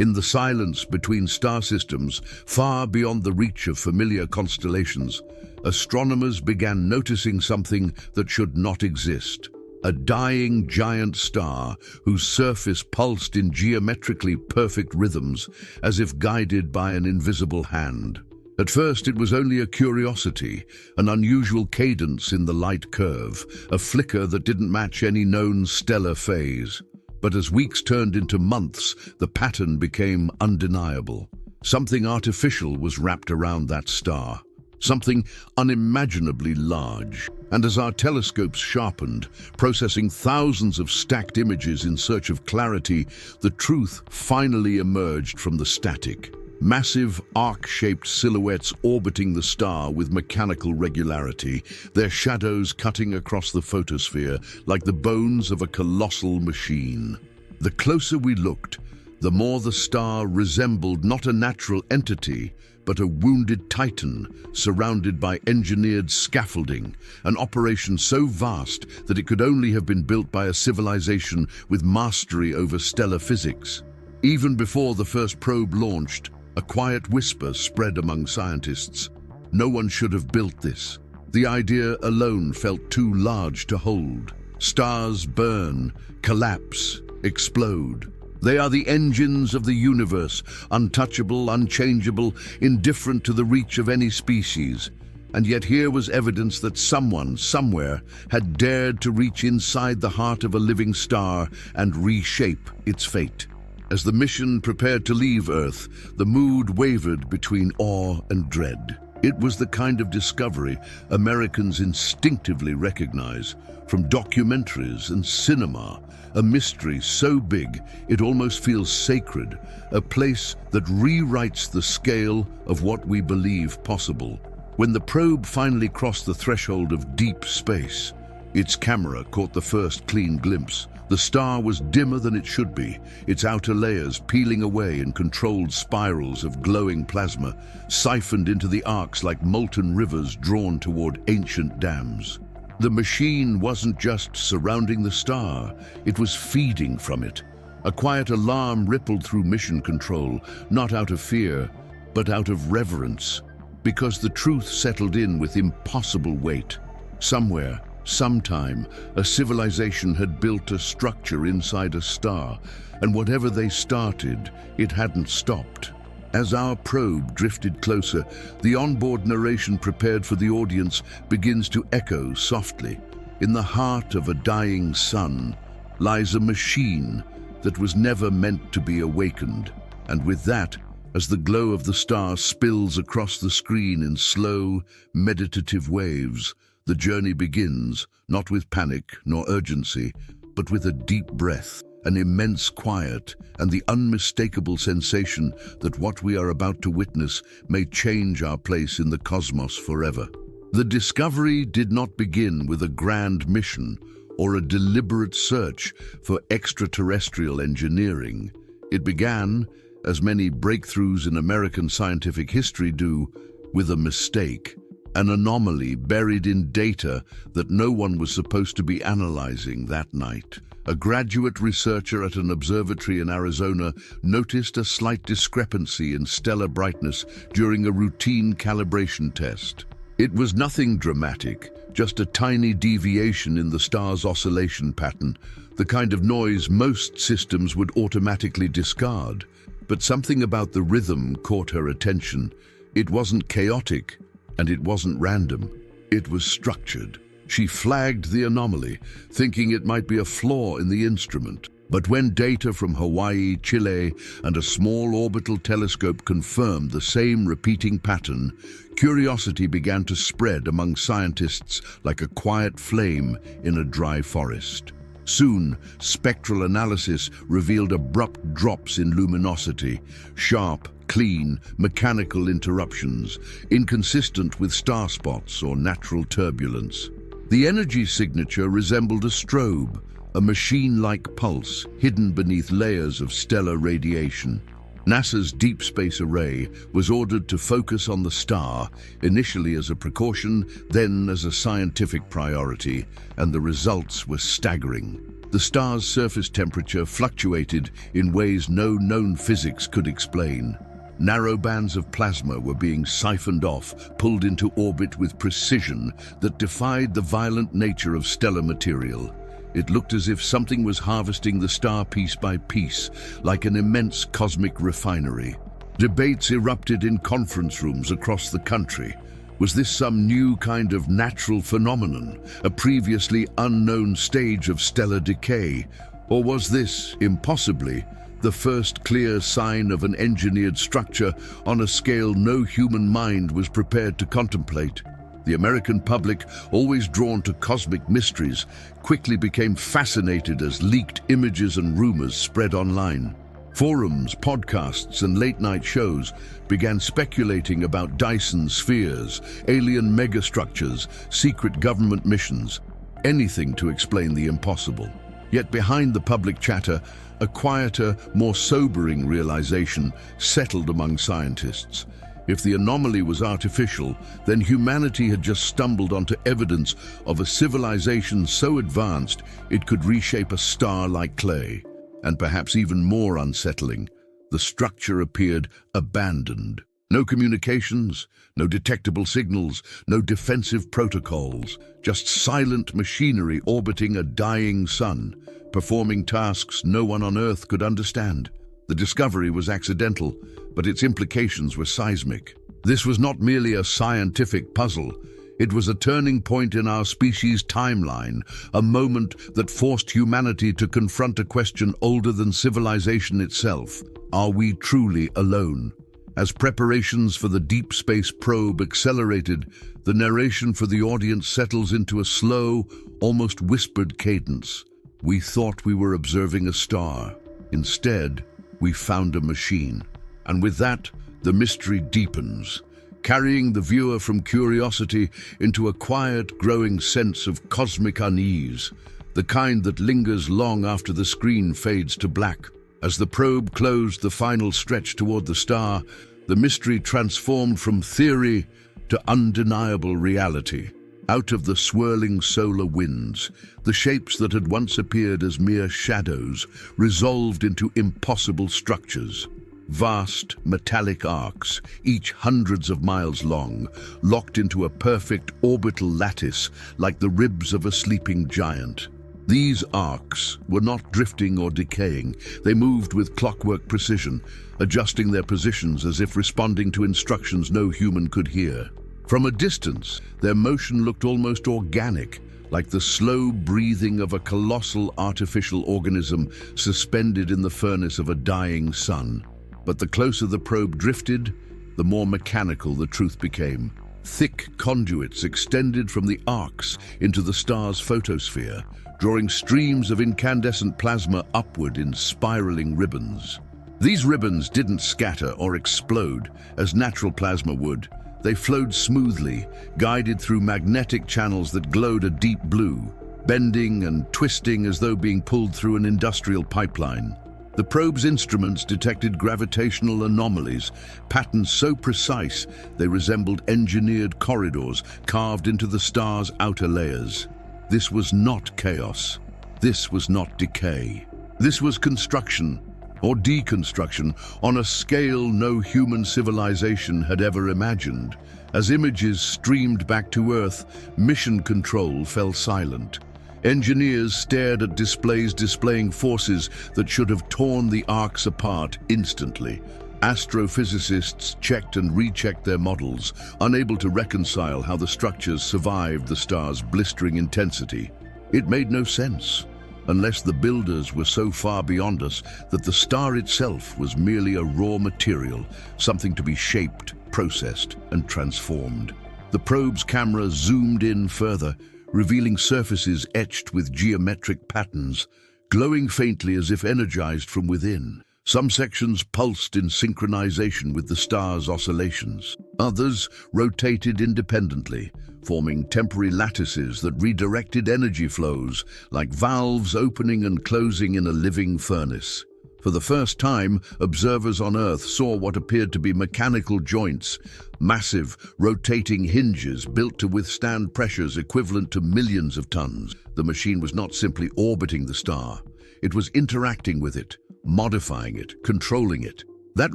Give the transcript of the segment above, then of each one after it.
In the silence between star systems, far beyond the reach of familiar constellations, astronomers began noticing something that should not exist. A dying giant star whose surface pulsed in geometrically perfect rhythms, as if guided by an invisible hand. At first it was only a curiosity, an unusual cadence in the light curve, a flicker that didn't match any known stellar phase. But as weeks turned into months, the pattern became undeniable. Something artificial was wrapped around that star. Something unimaginably large. And as our telescopes sharpened, processing thousands of stacked images in search of clarity, the truth finally emerged from the static. Massive, arc-shaped silhouettes orbiting the star with mechanical regularity, their shadows cutting across the photosphere like the bones of a colossal machine. The closer we looked, the more the star resembled not a natural entity, but a wounded titan surrounded by engineered scaffolding, an operation so vast that it could only have been built by a civilization with mastery over stellar physics. Even before the first probe launched, a quiet whisper spread among scientists. No one should have built this. The idea alone felt too large to hold. Stars burn, collapse, explode. They are the engines of the universe, untouchable, unchangeable, indifferent to the reach of any species. And yet here was evidence that someone, somewhere, had dared to reach inside the heart of a living star and reshape its fate. As the mission prepared to leave Earth, the mood wavered between awe and dread. It was the kind of discovery Americans instinctively recognize from documentaries and cinema, a mystery so big it almost feels sacred, a place that rewrites the scale of what we believe possible. When the probe finally crossed the threshold of deep space, its camera caught the first clean glimpse. The star was dimmer than it should be, its outer layers peeling away in controlled spirals of glowing plasma, siphoned into the arcs like molten rivers drawn toward ancient dams. The machine wasn't just surrounding the star, it was feeding from it. A quiet alarm rippled through mission control, not out of fear, but out of reverence, because the truth settled in with impossible weight. Somewhere, sometime, a civilization had built a structure inside a star, and whatever they started, it hadn't stopped. As our probe drifted closer, the onboard narration prepared for the audience begins to echo softly. In the heart of a dying sun lies a machine that was never meant to be awakened. And with that, as the glow of the star spills across the screen in slow, meditative waves, the journey begins, not with panic nor urgency, but with a deep breath, an immense quiet, and the unmistakable sensation that what we are about to witness may change our place in the cosmos forever. The discovery did not begin with a grand mission or a deliberate search for extraterrestrial engineering. It began, as many breakthroughs in American scientific history do, with a mistake. An anomaly buried in data that no one was supposed to be analyzing that night. A graduate researcher at an observatory in Arizona noticed a slight discrepancy in stellar brightness during a routine calibration test. It was nothing dramatic, just a tiny deviation in the star's oscillation pattern, the kind of noise most systems would automatically discard. But something about the rhythm caught her attention. It wasn't chaotic, and it wasn't random. It was structured. She flagged the anomaly, thinking it might be a flaw in the instrument. But when data from Hawaii, Chile, and a small orbital telescope confirmed the same repeating pattern, curiosity began to spread among scientists like a quiet flame in a dry forest. Soon, spectral analysis revealed abrupt drops in luminosity, sharp, clean, mechanical interruptions, inconsistent with star spots or natural turbulence. The energy signature resembled a strobe, a machine-like pulse hidden beneath layers of stellar radiation. NASA's Deep Space Array was ordered to focus on the star, initially as a precaution, then as a scientific priority, and the results were staggering. The star's surface temperature fluctuated in ways no known physics could explain. Narrow bands of plasma were being siphoned off, pulled into orbit with precision that defied the violent nature of stellar material. It looked as if something was harvesting the star piece by piece, like an immense cosmic refinery. Debates erupted in conference rooms across the country. Was this some new kind of natural phenomenon, a previously unknown stage of stellar decay? Or was this, impossibly, the first clear sign of an engineered structure on a scale no human mind was prepared to contemplate? The American public, always drawn to cosmic mysteries, quickly became fascinated as leaked images and rumors spread online. Forums, podcasts, and late-night shows began speculating about Dyson spheres, alien megastructures, secret government missions, anything to explain the impossible. Yet behind the public chatter, a quieter, more sobering realization settled among scientists. If the anomaly was artificial, then humanity had just stumbled onto evidence of a civilization so advanced it could reshape a star like clay. And perhaps even more unsettling, the structure appeared abandoned. No communications, no detectable signals, no defensive protocols, just silent machinery orbiting a dying sun, performing tasks no one on Earth could understand. The discovery was accidental, but its implications were seismic. This was not merely a scientific puzzle. It was a turning point in our species' timeline, a moment that forced humanity to confront a question older than civilization itself. Are we truly alone? As preparations for the deep space probe accelerated, the narration for the audience settles into a slow, almost whispered cadence. We thought we were observing a star. Instead, we found a machine. And with that, the mystery deepens, carrying the viewer from curiosity into a quiet, growing sense of cosmic unease, the kind that lingers long after the screen fades to black. As the probe closed the final stretch toward the star, the mystery transformed from theory to undeniable reality. Out of the swirling solar winds, the shapes that had once appeared as mere shadows resolved into impossible structures. Vast, metallic arcs, each hundreds of miles long, locked into a perfect orbital lattice like the ribs of a sleeping giant. These arcs were not drifting or decaying. They moved with clockwork precision, adjusting their positions as if responding to instructions no human could hear. From a distance, their motion looked almost organic, like the slow breathing of a colossal artificial organism suspended in the furnace of a dying sun. But the closer the probe drifted, the more mechanical the truth became. Thick conduits extended from the arcs into the star's photosphere, drawing streams of incandescent plasma upward in spiraling ribbons. These ribbons didn't scatter or explode as natural plasma would. They flowed smoothly, guided through magnetic channels that glowed a deep blue, bending and twisting as though being pulled through an industrial pipeline. The probe's instruments detected gravitational anomalies, patterns so precise they resembled engineered corridors carved into the star's outer layers. This was not chaos. This was not decay. This was construction, or deconstruction, on a scale no human civilization had ever imagined. As images streamed back to Earth, mission control fell silent. Engineers stared at displays displaying forces that should have torn the arcs apart instantly. Astrophysicists checked and rechecked their models, unable to reconcile how the structures survived the star's blistering intensity. It made no sense, unless the builders were so far beyond us that the star itself was merely a raw material, something to be shaped, processed, and transformed. The probe's camera zoomed in further, revealing surfaces etched with geometric patterns, glowing faintly as if energized from within. Some sections pulsed in synchronization with the star's oscillations. Others rotated independently, forming temporary lattices that redirected energy flows, like valves opening and closing in a living furnace. For the first time, observers on Earth saw what appeared to be mechanical joints, massive, rotating hinges built to withstand pressures equivalent to millions of tons. The machine was not simply orbiting the star. It was interacting with it, modifying it, controlling it. That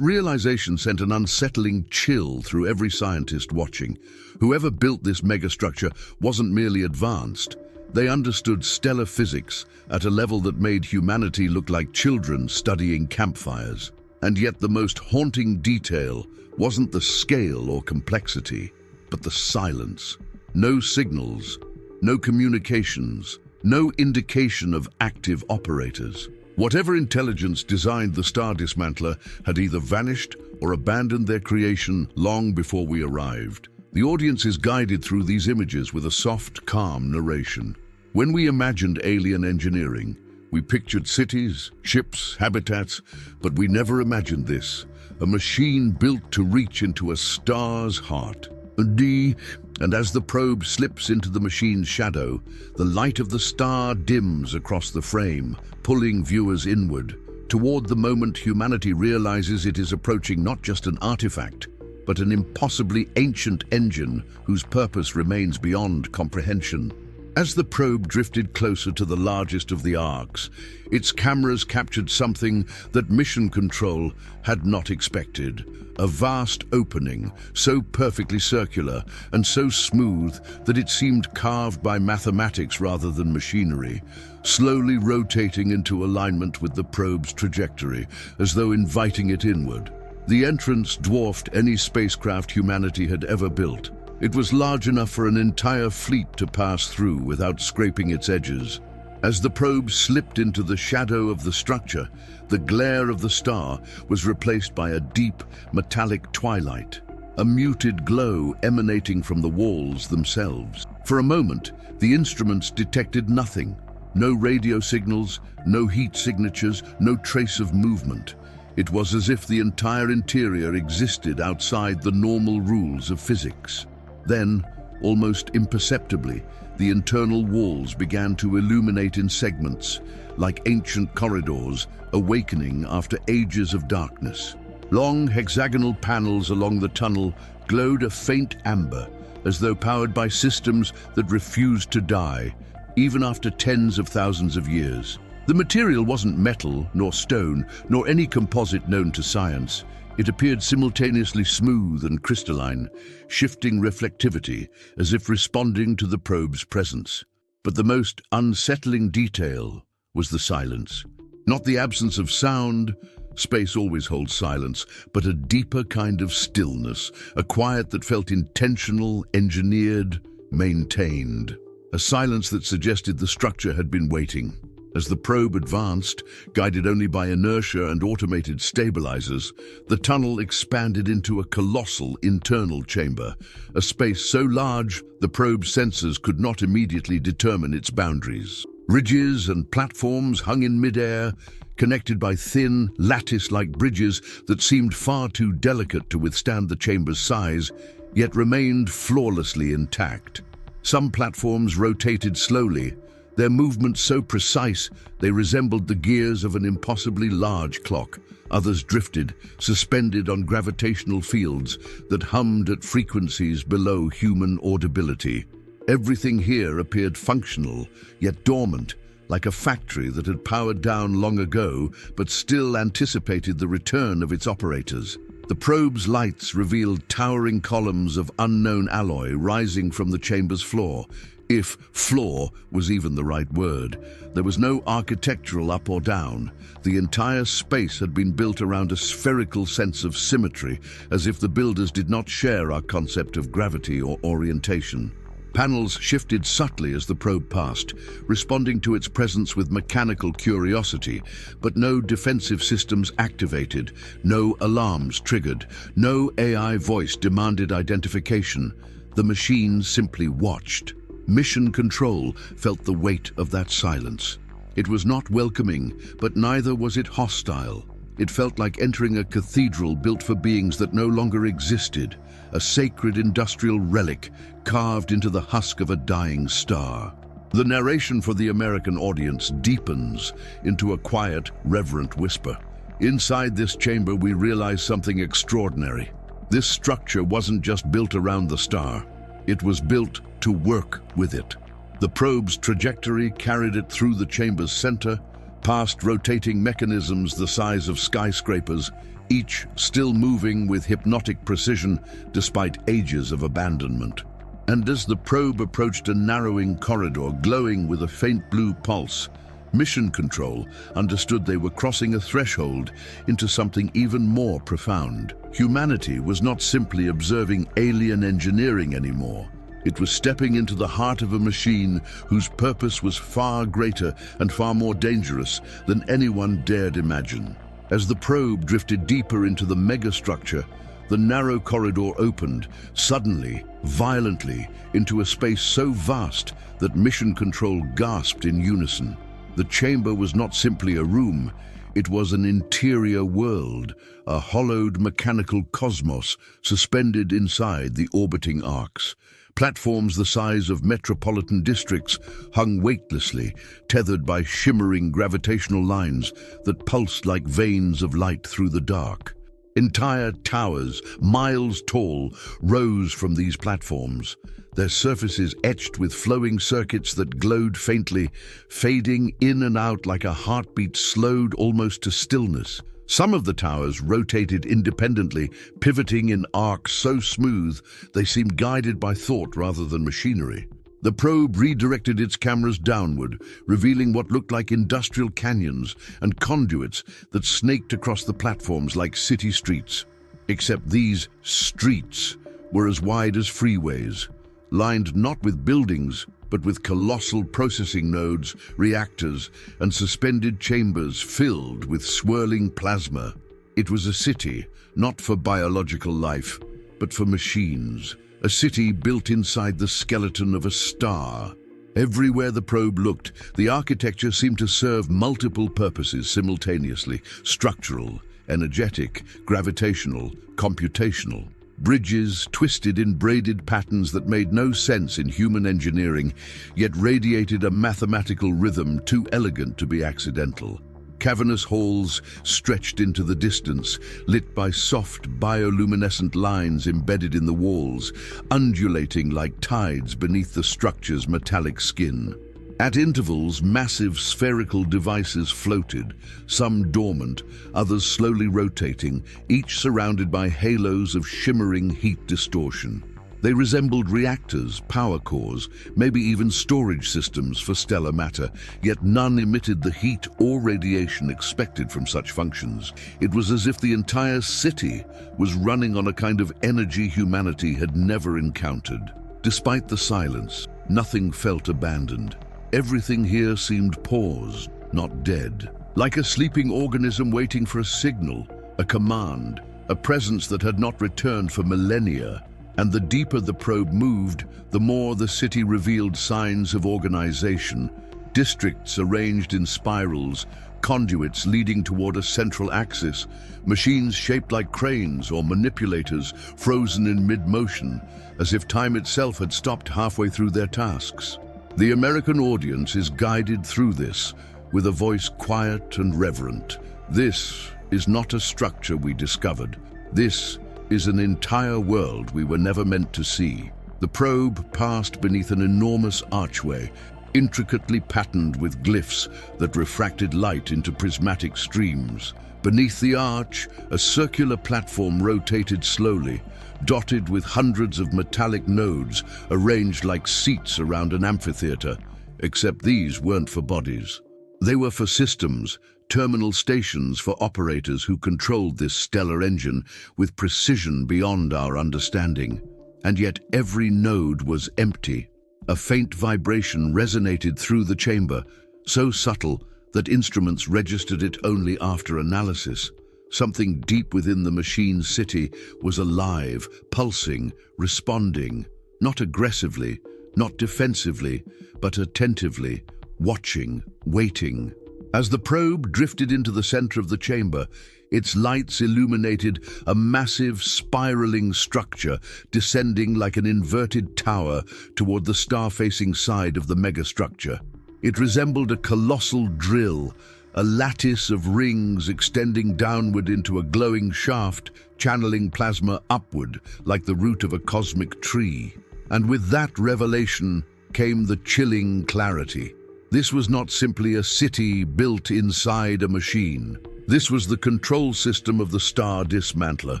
realization sent an unsettling chill through every scientist watching. Whoever built this megastructure wasn't merely advanced. They understood stellar physics at a level that made humanity look like children studying campfires. And yet the most haunting detail wasn't the scale or complexity, but the silence. No signals, no communications, no indication of active operators. Whatever intelligence designed the Star-Dismantler had either vanished or abandoned their creation long before we arrived. The audience is guided through these images with a soft, calm narration. When we imagined alien engineering, we pictured cities, ships, habitats, but we never imagined this, a machine built to reach into a star's heart. And as the probe slips into the machine's shadow, the light of the star dims across the frame, pulling viewers inward, toward the moment humanity realizes it is approaching not just an artifact, but an impossibly ancient engine whose purpose remains beyond comprehension. As the probe drifted closer to the largest of the arcs, its cameras captured something that Mission Control had not expected. A vast opening, so perfectly circular and so smooth that it seemed carved by mathematics rather than machinery, slowly rotating into alignment with the probe's trajectory, as though inviting it inward. The entrance dwarfed any spacecraft humanity had ever built. It was large enough for an entire fleet to pass through without scraping its edges. As the probe slipped into the shadow of the structure, the glare of the star was replaced by a deep, metallic twilight, a muted glow emanating from the walls themselves. For a moment, the instruments detected nothing. No radio signals, no heat signatures, no trace of movement. It was as if the entire interior existed outside the normal rules of physics. Then, almost imperceptibly, the internal walls began to illuminate in segments, like ancient corridors awakening after ages of darkness. Long hexagonal panels along the tunnel glowed a faint amber, as though powered by systems that refused to die, even after tens of thousands of years. The material wasn't metal, nor stone, nor any composite known to science. It appeared simultaneously smooth and crystalline, shifting reflectivity as if responding to the probe's presence. But the most unsettling detail was the silence. Not the absence of sound. Space always holds silence, but a deeper kind of stillness, a quiet that felt intentional, engineered, maintained. A silence that suggested the structure had been waiting. As the probe advanced, guided only by inertia and automated stabilizers, the tunnel expanded into a colossal internal chamber, a space so large the probe's sensors could not immediately determine its boundaries. Ridges and platforms hung in midair, connected by thin, lattice-like bridges that seemed far too delicate to withstand the chamber's size, yet remained flawlessly intact. Some platforms rotated slowly, their movements so precise they resembled the gears of an impossibly large clock. Others drifted, suspended on gravitational fields that hummed at frequencies below human audibility. Everything here appeared functional, yet dormant, like a factory that had powered down long ago but still anticipated the return of its operators. The probe's lights revealed towering columns of unknown alloy rising from the chamber's floor, if floor was even the right word. There was no architectural up or down. The entire space had been built around a spherical sense of symmetry, as if the builders did not share our concept of gravity or orientation. Panels shifted subtly as the probe passed, responding to its presence with mechanical curiosity, but no defensive systems activated, no alarms triggered, no AI voice demanded identification. The machine simply watched. Mission Control felt the weight of that silence. It was not welcoming, but neither was it hostile. It felt like entering a cathedral built for beings that no longer existed, a sacred industrial relic carved into the husk of a dying star. The narration for the American audience deepens into a quiet, reverent whisper. Inside this chamber, we realized something extraordinary. This structure wasn't just built around the star. It was built to work with it. The probe's trajectory carried it through the chamber's center, past rotating mechanisms the size of skyscrapers, each still moving with hypnotic precision despite ages of abandonment. And as the probe approached a narrowing corridor glowing with a faint blue pulse, Mission Control understood they were crossing a threshold into something even more profound. Humanity was not simply observing alien engineering anymore. It was stepping into the heart of a machine whose purpose was far greater and far more dangerous than anyone dared imagine. As the probe drifted deeper into the megastructure, the narrow corridor opened, suddenly, violently, into a space so vast that Mission Control gasped in unison. The chamber was not simply a room, it was an interior world, a hollowed mechanical cosmos suspended inside the orbiting arcs. Platforms the size of metropolitan districts hung weightlessly, tethered by shimmering gravitational lines that pulsed like veins of light through the dark. Entire towers, miles tall, rose from these platforms, their surfaces etched with flowing circuits that glowed faintly, fading in and out like a heartbeat slowed almost to stillness. Some of the towers rotated independently, pivoting in arcs so smooth they seemed guided by thought rather than machinery. The probe redirected its cameras downward, revealing what looked like industrial canyons and conduits that snaked across the platforms like city streets. Except these streets were as wide as freeways, lined not with buildings, but with colossal processing nodes, reactors, and suspended chambers filled with swirling plasma. It was a city, not for biological life, but for machines. A city built inside the skeleton of a star. Everywhere the probe looked, the architecture seemed to serve multiple purposes simultaneously: structural, energetic, gravitational, computational. Bridges twisted in braided patterns that made no sense in human engineering, yet radiated a mathematical rhythm too elegant to be accidental. Cavernous halls stretched into the distance, lit by soft bioluminescent lines embedded in the walls, undulating like tides beneath the structure's metallic skin. At intervals, massive spherical devices floated, some dormant, others slowly rotating, each surrounded by halos of shimmering heat distortion. They resembled reactors, power cores, maybe even storage systems for stellar matter, yet none emitted the heat or radiation expected from such functions. It was as if the entire city was running on a kind of energy humanity had never encountered. Despite the silence, nothing felt abandoned. Everything here seemed paused, not dead. Like a sleeping organism waiting for a signal, a command, a presence that had not returned for millennia. And the deeper the probe moved, the more the city revealed signs of organization. Districts arranged in spirals, conduits leading toward a central axis, machines shaped like cranes or manipulators frozen in mid-motion, as if time itself had stopped halfway through their tasks. The American audience is guided through this with a voice quiet and reverent. This is not a structure we discovered. This is an entire world we were never meant to see. The probe passed beneath an enormous archway, intricately patterned with glyphs that refracted light into prismatic streams. Beneath the arch, a circular platform rotated slowly, dotted with hundreds of metallic nodes arranged like seats around an amphitheater, except these weren't for bodies. They were for systems, terminal stations for operators who controlled this stellar engine with precision beyond our understanding. And yet every node was empty. A faint vibration resonated through the chamber, so subtle that instruments registered it only after analysis. Something deep within the machine city was alive, pulsing, responding, not aggressively, not defensively, but attentively, watching, waiting. As the probe drifted into the center of the chamber, its lights illuminated a massive, spiraling structure descending like an inverted tower toward the star-facing side of the megastructure. It resembled a colossal drill, a lattice of rings extending downward into a glowing shaft, channeling plasma upward like the root of a cosmic tree. And with that revelation came the chilling clarity. This was not simply a city built inside a machine. This was the control system of the Star-Dismantler,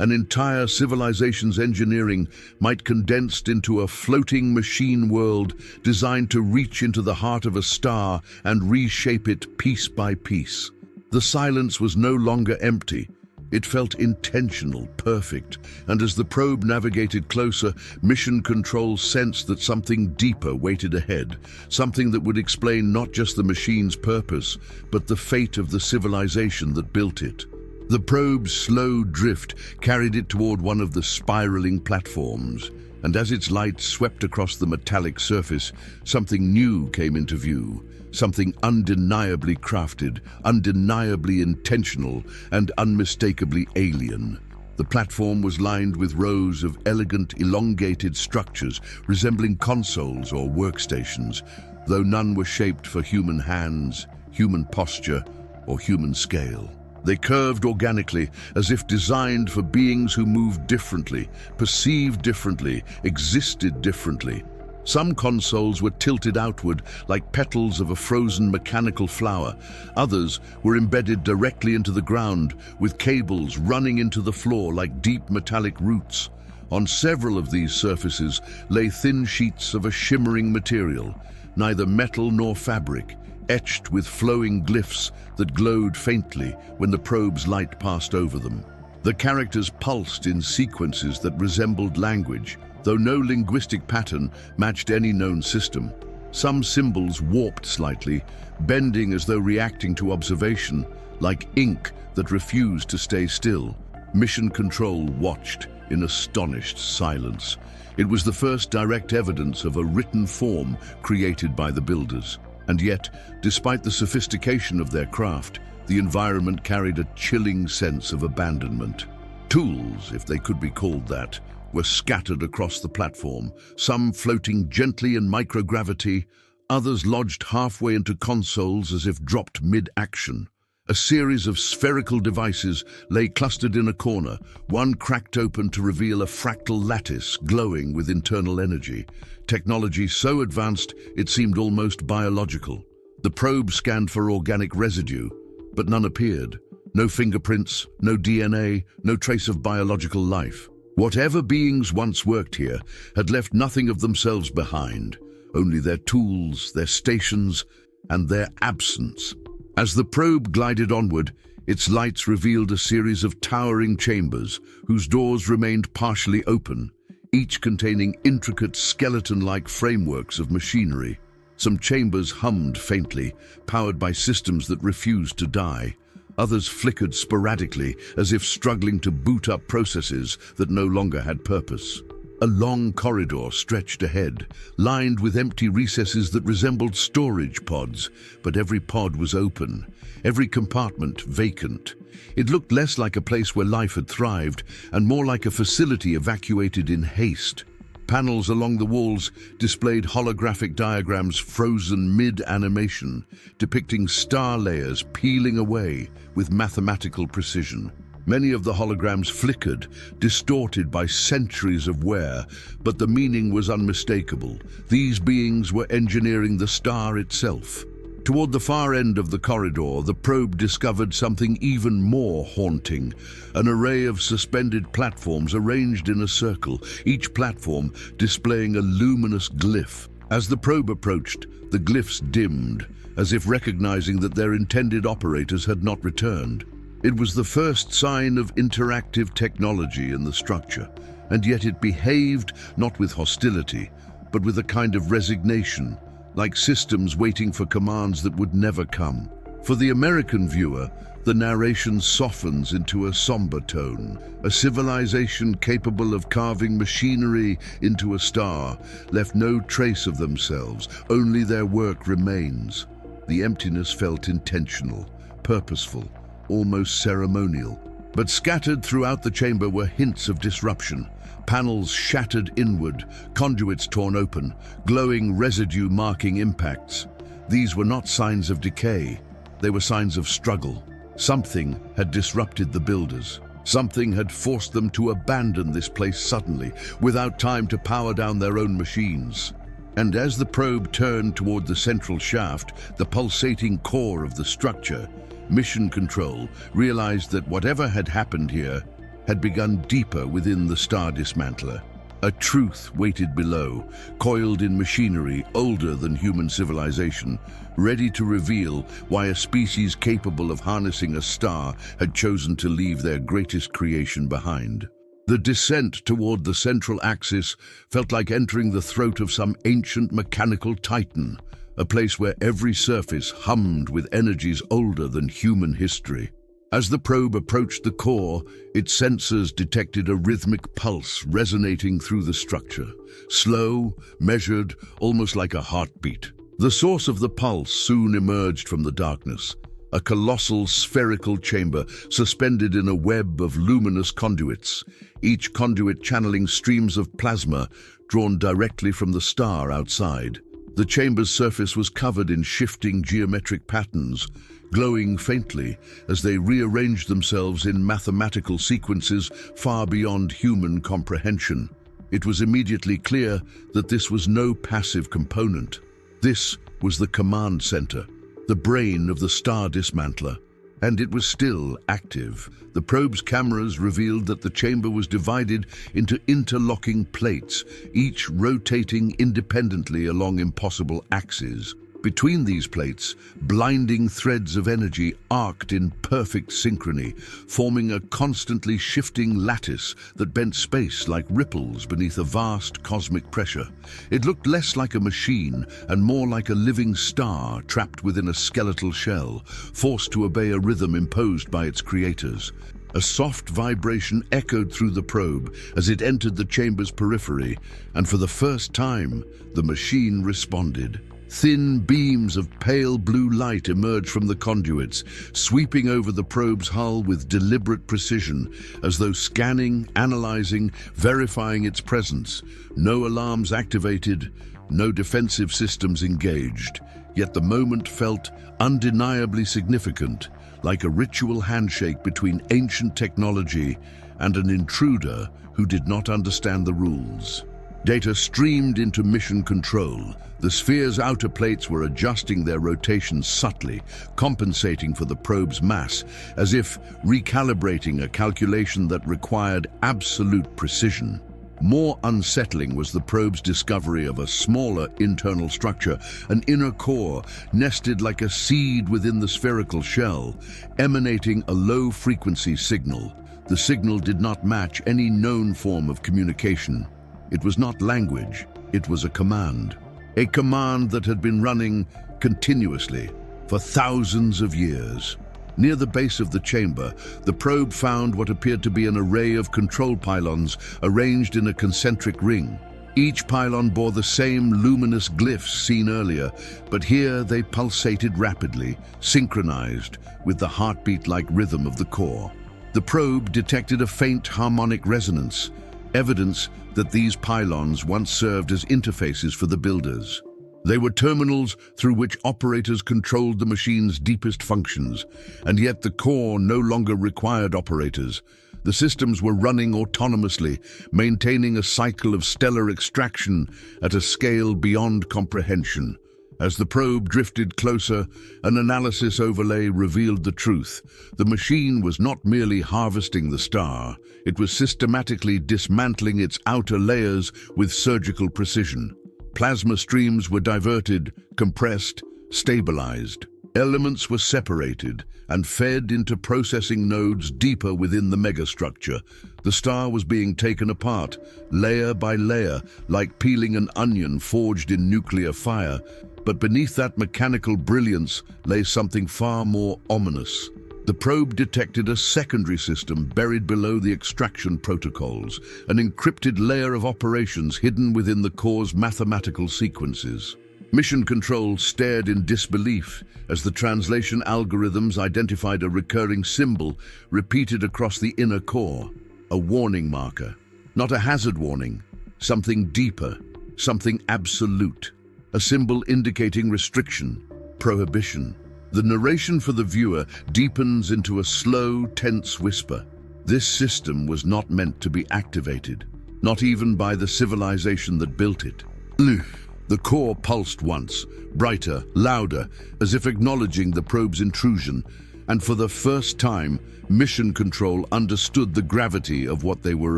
an entire civilization's engineering might condensed into a floating machine world designed to reach into the heart of a star and reshape it piece by piece. The silence was no longer empty. It felt intentional, perfect, and as the probe navigated closer, Mission Control sensed that something deeper waited ahead, something that would explain not just the machine's purpose, but the fate of the civilization that built it. The probe's slow drift carried it toward one of the spiraling platforms, and as its light swept across the metallic surface, something new came into view. Something undeniably crafted, undeniably intentional, and unmistakably alien. The platform was lined with rows of elegant, elongated structures resembling consoles or workstations, though none were shaped for human hands, human posture, or human scale. They curved organically, as if designed for beings who moved differently, perceived differently, existed differently. Some consoles were tilted outward like petals of a frozen mechanical flower. Others were embedded directly into the ground, with cables running into the floor like deep metallic roots. On several of these surfaces lay thin sheets of a shimmering material, neither metal nor fabric, etched with flowing glyphs that glowed faintly when the probe's light passed over them. The characters pulsed in sequences that resembled language, though no linguistic pattern matched any known system. Some symbols warped slightly, bending as though reacting to observation, like ink that refused to stay still. Mission Control watched in astonished silence. It was the first direct evidence of a written form created by the builders. And yet, despite the sophistication of their craft, the environment carried a chilling sense of abandonment. Tools, if they could be called that, were scattered across the platform, some floating gently in microgravity, others lodged halfway into consoles as if dropped mid-action. A series of spherical devices lay clustered in a corner, one cracked open to reveal a fractal lattice glowing with internal energy, technology so advanced it seemed almost biological. The probe scanned for organic residue, but none appeared. No fingerprints, no DNA, no trace of biological life. Whatever beings once worked here had left nothing of themselves behind, only their tools, their stations, and their absence. As the probe glided onward, its lights revealed a series of towering chambers whose doors remained partially open, each containing intricate skeleton-like frameworks of machinery. Some chambers hummed faintly, powered by systems that refused to die. Others flickered sporadically, as if struggling to boot up processes that no longer had purpose. A long corridor stretched ahead, lined with empty recesses that resembled storage pods, but every pod was open, every compartment vacant. It looked less like a place where life had thrived, and more like a facility evacuated in haste. Panels along the walls displayed holographic diagrams frozen mid-animation, depicting star layers peeling away with mathematical precision. Many of the holograms flickered, distorted by centuries of wear, but the meaning was unmistakable. These beings were engineering the star itself. Toward the far end of the corridor, the probe discovered something even more haunting. An array of suspended platforms arranged in a circle, each platform displaying a luminous glyph. As the probe approached, the glyphs dimmed, as if recognizing that their intended operators had not returned. It was the first sign of interactive technology in the structure, and yet it behaved not with hostility, but with a kind of resignation, like systems waiting for commands that would never come. For the American viewer, the narration softens into a somber tone. A civilization capable of carving machinery into a star left no trace of themselves, only their work remains. The emptiness felt intentional, purposeful, almost ceremonial. But scattered throughout the chamber were hints of disruption. Panels shattered inward, conduits torn open, glowing residue marking impacts. These were not signs of decay. They were signs of struggle. Something had disrupted the builders. Something had forced them to abandon this place suddenly, without time to power down their own machines. And as the probe turned toward the central shaft, the pulsating core of the structure, Mission Control realized that whatever had happened here had begun deeper within the Star-Dismantler. A truth waited below, coiled in machinery older than human civilization, ready to reveal why a species capable of harnessing a star had chosen to leave their greatest creation behind. The descent toward the central axis felt like entering the throat of some ancient mechanical titan, a place where every surface hummed with energies older than human history. As the probe approached the core, its sensors detected a rhythmic pulse resonating through the structure, slow, measured, almost like a heartbeat. The source of the pulse soon emerged from the darkness, a colossal spherical chamber suspended in a web of luminous conduits, each conduit channeling streams of plasma drawn directly from the star outside. The chamber's surface was covered in shifting geometric patterns, glowing faintly as they rearranged themselves in mathematical sequences far beyond human comprehension. It was immediately clear that this was no passive component. This was the command center, the brain of the Star-Dismantler, and it was still active. The probe's cameras revealed that the chamber was divided into interlocking plates, each rotating independently along impossible axes. Between these plates, blinding threads of energy arced in perfect synchrony, forming a constantly shifting lattice that bent space like ripples beneath a vast cosmic pressure. It looked less like a machine and more like a living star trapped within a skeletal shell, forced to obey a rhythm imposed by its creators. A soft vibration echoed through the probe as it entered the chamber's periphery, and for the first time, the machine responded. Thin beams of pale blue light emerged from the conduits, sweeping over the probe's hull with deliberate precision, as though scanning, analyzing, verifying its presence. No alarms activated, no defensive systems engaged, yet the moment felt undeniably significant, like a ritual handshake between ancient technology and an intruder who did not understand the rules. Data streamed into Mission Control. The sphere's outer plates were adjusting their rotations subtly, compensating for the probe's mass, as if recalibrating a calculation that required absolute precision. More unsettling was the probe's discovery of a smaller internal structure, an inner core nested like a seed within the spherical shell, emanating a low-frequency signal. The signal did not match any known form of communication. It was not language, it was a command that had been running continuously for thousands of years. Near the base of the chamber, the probe found what appeared to be an array of control pylons arranged in a concentric ring. Each pylon bore the same luminous glyphs seen earlier, but here they pulsated rapidly, synchronized with the heartbeat-like rhythm of the core. The probe detected a faint harmonic resonance, evidence that these pylons once served as interfaces for the builders. They were terminals through which operators controlled the machine's deepest functions, and yet the core no longer required operators. The systems were running autonomously, maintaining a cycle of stellar extraction at a scale beyond comprehension. As the probe drifted closer, an analysis overlay revealed the truth. The machine was not merely harvesting the star, it was systematically dismantling its outer layers with surgical precision. Plasma streams were diverted, compressed, stabilized. Elements were separated and fed into processing nodes deeper within the megastructure. The star was being taken apart, layer by layer, like peeling an onion forged in nuclear fire. But beneath that mechanical brilliance lay something far more ominous. The probe detected a secondary system buried below the extraction protocols, an encrypted layer of operations hidden within the core's mathematical sequences. Mission Control stared in disbelief as the translation algorithms identified a recurring symbol repeated across the inner core, a warning marker. Not a hazard warning, something deeper, something absolute. A symbol indicating restriction, prohibition. The narration for the viewer deepens into a slow, tense whisper. This system was not meant to be activated, not even by the civilization that built it. The core pulsed once, brighter, louder, as if acknowledging the probe's intrusion, and for the first time, Mission Control understood the gravity of what they were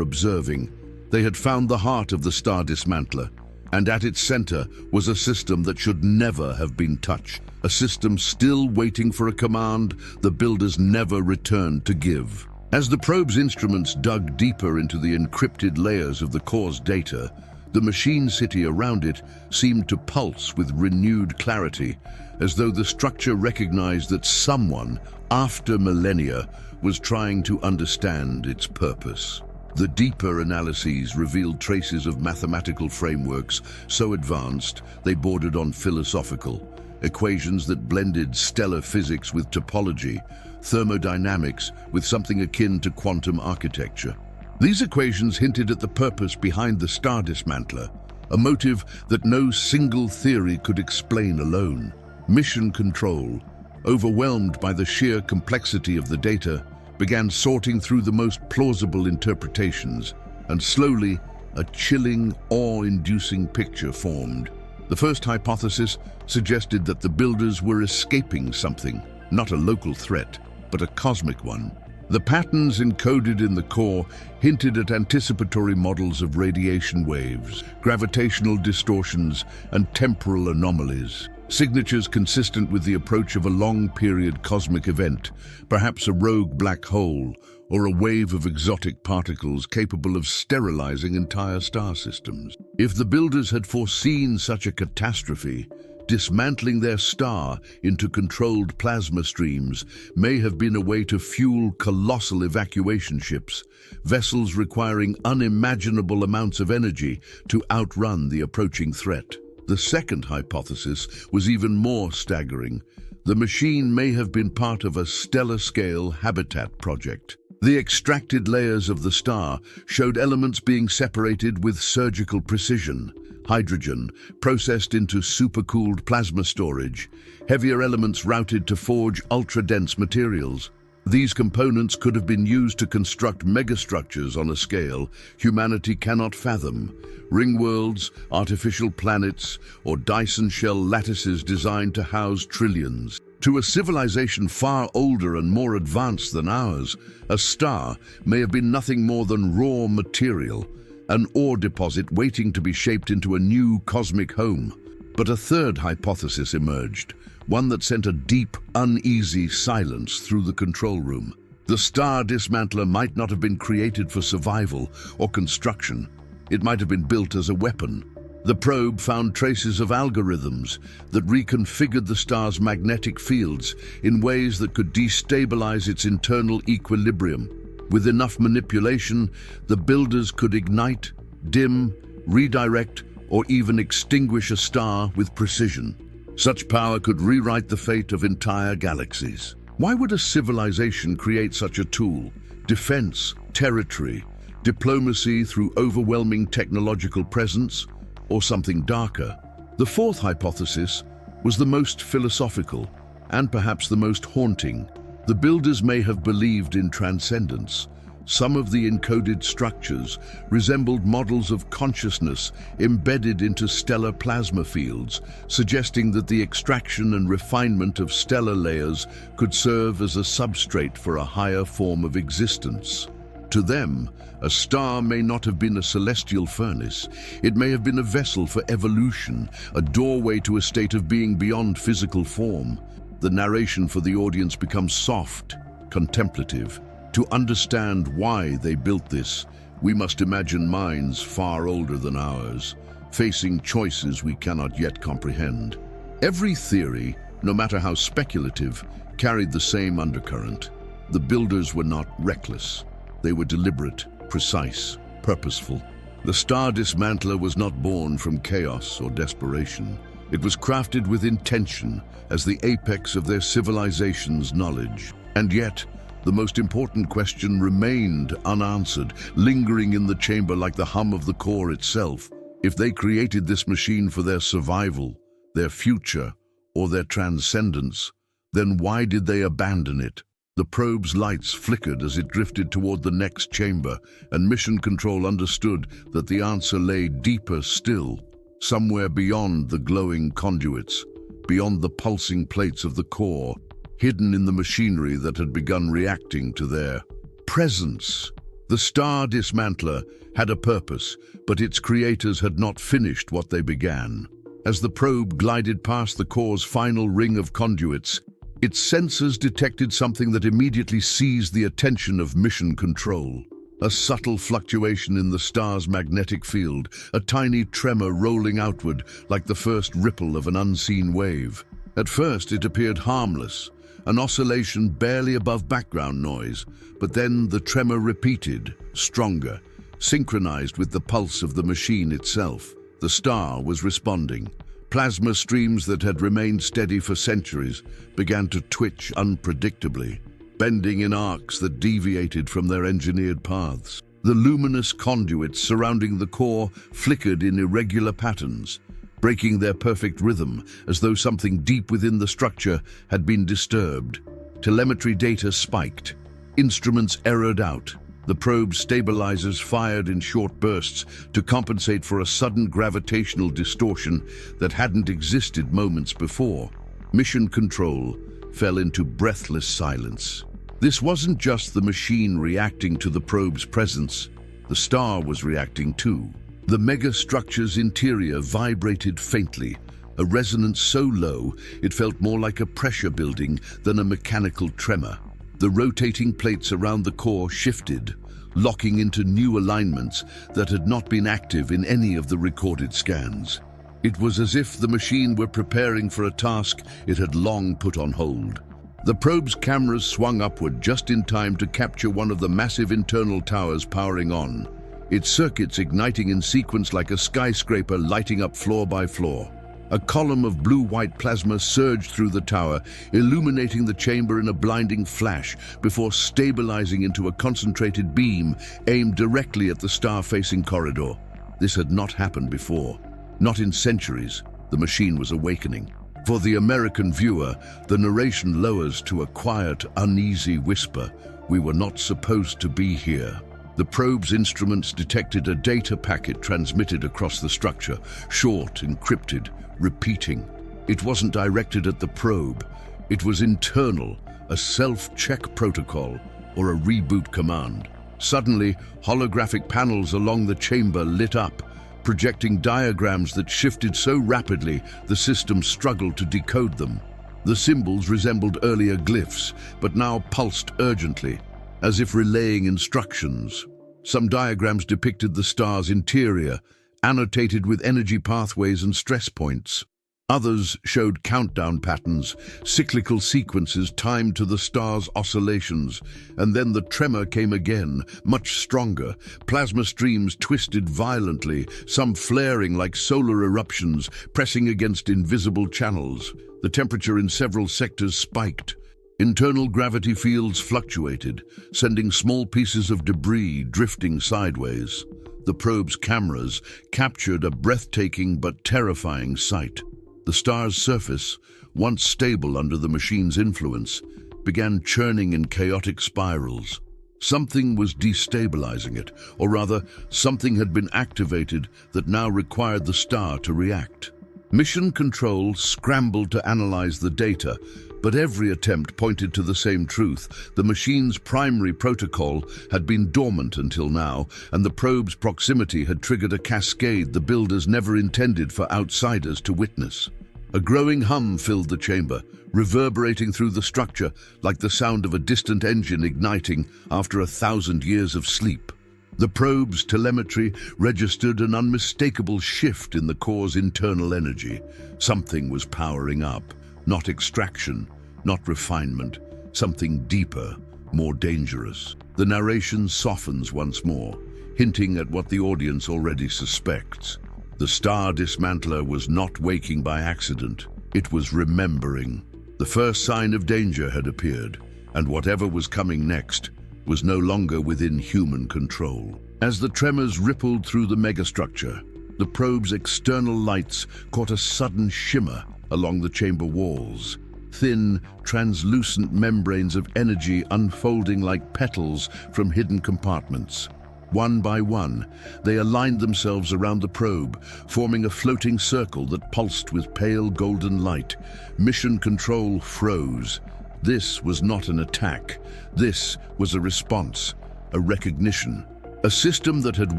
observing. They had found the heart of the Star-Dismantler, and at its center was a system that should never have been touched. A system still waiting for a command the builders never returned to give. As the probe's instruments dug deeper into the encrypted layers of the core's data, the machine city around it seemed to pulse with renewed clarity, as though the structure recognized that someone, after millennia, was trying to understand its purpose. The deeper analyses revealed traces of mathematical frameworks so advanced they bordered on philosophical, equations that blended stellar physics with topology, thermodynamics with something akin to quantum architecture. These equations hinted at the purpose behind the Star-Dismantler, a motive that no single theory could explain alone. Mission Control, overwhelmed by the sheer complexity of the data, began sorting through the most plausible interpretations, and slowly, a chilling, awe-inducing picture formed. The first hypothesis suggested that the builders were escaping something, not a local threat, but a cosmic one. The patterns encoded in the core hinted at anticipatory models of radiation waves, gravitational distortions, and temporal anomalies. Signatures consistent with the approach of a long-period cosmic event, perhaps a rogue black hole, or a wave of exotic particles capable of sterilizing entire star systems. If the builders had foreseen such a catastrophe, dismantling their star into controlled plasma streams may have been a way to fuel colossal evacuation ships, vessels requiring unimaginable amounts of energy to outrun the approaching threat. The second hypothesis was even more staggering. The machine may have been part of a stellar-scale habitat project. The extracted layers of the star showed elements being separated with surgical precision. Hydrogen, processed into supercooled plasma storage, heavier elements routed to forge ultra-dense materials. These components could have been used to construct megastructures on a scale humanity cannot fathom. Ring worlds, artificial planets, or Dyson shell lattices designed to house trillions. To a civilization far older and more advanced than ours, a star may have been nothing more than raw material, an ore deposit waiting to be shaped into a new cosmic home. But a third hypothesis emerged, one that sent a deep, uneasy silence through the control room. The Star-Dismantler might not have been created for survival or construction. It might have been built as a weapon. The probe found traces of algorithms that reconfigured the star's magnetic fields in ways that could destabilize its internal equilibrium. With enough manipulation, the builders could ignite, dim, redirect, or even extinguish a star with precision. Such power could rewrite the fate of entire galaxies. Why would a civilization create such a tool? Defense, territory, diplomacy through overwhelming technological presence, or something darker? The fourth hypothesis was the most philosophical, and perhaps the most haunting. The builders may have believed in transcendence. Some of the encoded structures resembled models of consciousness embedded into stellar plasma fields, suggesting that the extraction and refinement of stellar layers could serve as a substrate for a higher form of existence. To them, a star may not have been a celestial furnace. It may have been a vessel for evolution, a doorway to a state of being beyond physical form. The narration for the audience becomes soft, contemplative. To understand why they built this, we must imagine minds far older than ours, facing choices we cannot yet comprehend. Every theory, no matter how speculative, carried the same undercurrent. The builders were not reckless. They were deliberate, precise, purposeful. The Star-Dismantler was not born from chaos or desperation. It was crafted with intention as the apex of their civilization's knowledge. And yet, the most important question remained unanswered, lingering in the chamber like the hum of the core itself. If they created this machine for their survival, their future, or their transcendence, Then why did they abandon it? The probe's lights flickered as it drifted toward the next chamber, and Mission Control understood that the answer lay deeper still, somewhere beyond the glowing conduits, beyond the pulsing plates of the core, hidden in the machinery that had begun reacting to their presence. The Star-Dismantler had a purpose, but its creators had not finished what they began. As the probe glided past the core's final ring of conduits, its sensors detected something that immediately seized the attention of Mission Control. A subtle fluctuation in the star's magnetic field, a tiny tremor rolling outward like the first ripple of an unseen wave. At first it appeared harmless, an oscillation barely above background noise, but then the tremor repeated, stronger, synchronized with the pulse of the machine itself. The star was responding. Plasma streams that had remained steady for centuries began to twitch unpredictably, bending in arcs that deviated from their engineered paths. The luminous conduits surrounding the core flickered in irregular patterns, breaking their perfect rhythm as though something deep within the structure had been disturbed. Telemetry data spiked. Instruments errored out. The probe's stabilizers fired in short bursts to compensate for a sudden gravitational distortion that hadn't existed moments before. Mission Control fell into breathless silence. This wasn't just the machine reacting to the probe's presence. The star was reacting too. The megastructure's interior vibrated faintly, a resonance so low it felt more like a pressure building than a mechanical tremor. The rotating plates around the core shifted, locking into new alignments that had not been active in any of the recorded scans. It was as if the machine were preparing for a task it had long put on hold. The probe's cameras swung upward just in time to capture one of the massive internal towers powering on, its circuits igniting in sequence like a skyscraper lighting up floor by floor. A column of blue-white plasma surged through the tower, illuminating the chamber in a blinding flash before stabilizing into a concentrated beam aimed directly at the star-facing corridor. This had not happened before. Not in centuries. The machine was awakening. For the American viewer, the narration lowers to a quiet, uneasy whisper. We were not supposed to be here. The probe's instruments detected a data packet transmitted across the structure, short, encrypted, repeating. It wasn't directed at the probe. It was internal, a self-check protocol or a reboot command. Suddenly, holographic panels along the chamber lit up, projecting diagrams that shifted so rapidly the system struggled to decode them. The symbols resembled earlier glyphs, but now pulsed urgently, as if relaying instructions. Some diagrams depicted the star's interior, annotated with energy pathways and stress points. Others showed countdown patterns, cyclical sequences timed to the star's oscillations, and then the tremor came again, much stronger. Plasma streams twisted violently, some flaring like solar eruptions, pressing against invisible channels. The temperature in several sectors spiked. Internal gravity fields fluctuated, sending small pieces of debris drifting sideways. The probe's cameras captured a breathtaking but terrifying sight. The star's surface, once stable under the machine's influence, began churning in chaotic spirals. Something was destabilizing it, or rather, something had been activated that now required the star to react. Mission Control scrambled to analyze the data, but every attempt pointed to the same truth. The machine's primary protocol had been dormant until now, and the probe's proximity had triggered a cascade the builders never intended for outsiders to witness. A growing hum filled the chamber, reverberating through the structure like the sound of a distant engine igniting after 1,000 years of sleep. The probe's telemetry registered an unmistakable shift in the core's internal energy. Something was powering up. Not extraction, not refinement, something deeper, more dangerous. The narration softens once more, hinting at what the audience already suspects. The Star-Dismantler was not waking by accident. It was remembering. The first sign of danger had appeared, and whatever was coming next was no longer within human control. As the tremors rippled through the megastructure, the probe's external lights caught a sudden shimmer along the chamber walls. thin, translucent membranes of energy unfolding like petals from hidden compartments. One by one, they aligned themselves around the probe, forming a floating circle that pulsed with pale golden light. Mission Control froze. This was not an attack. This was a response, a recognition. A system that had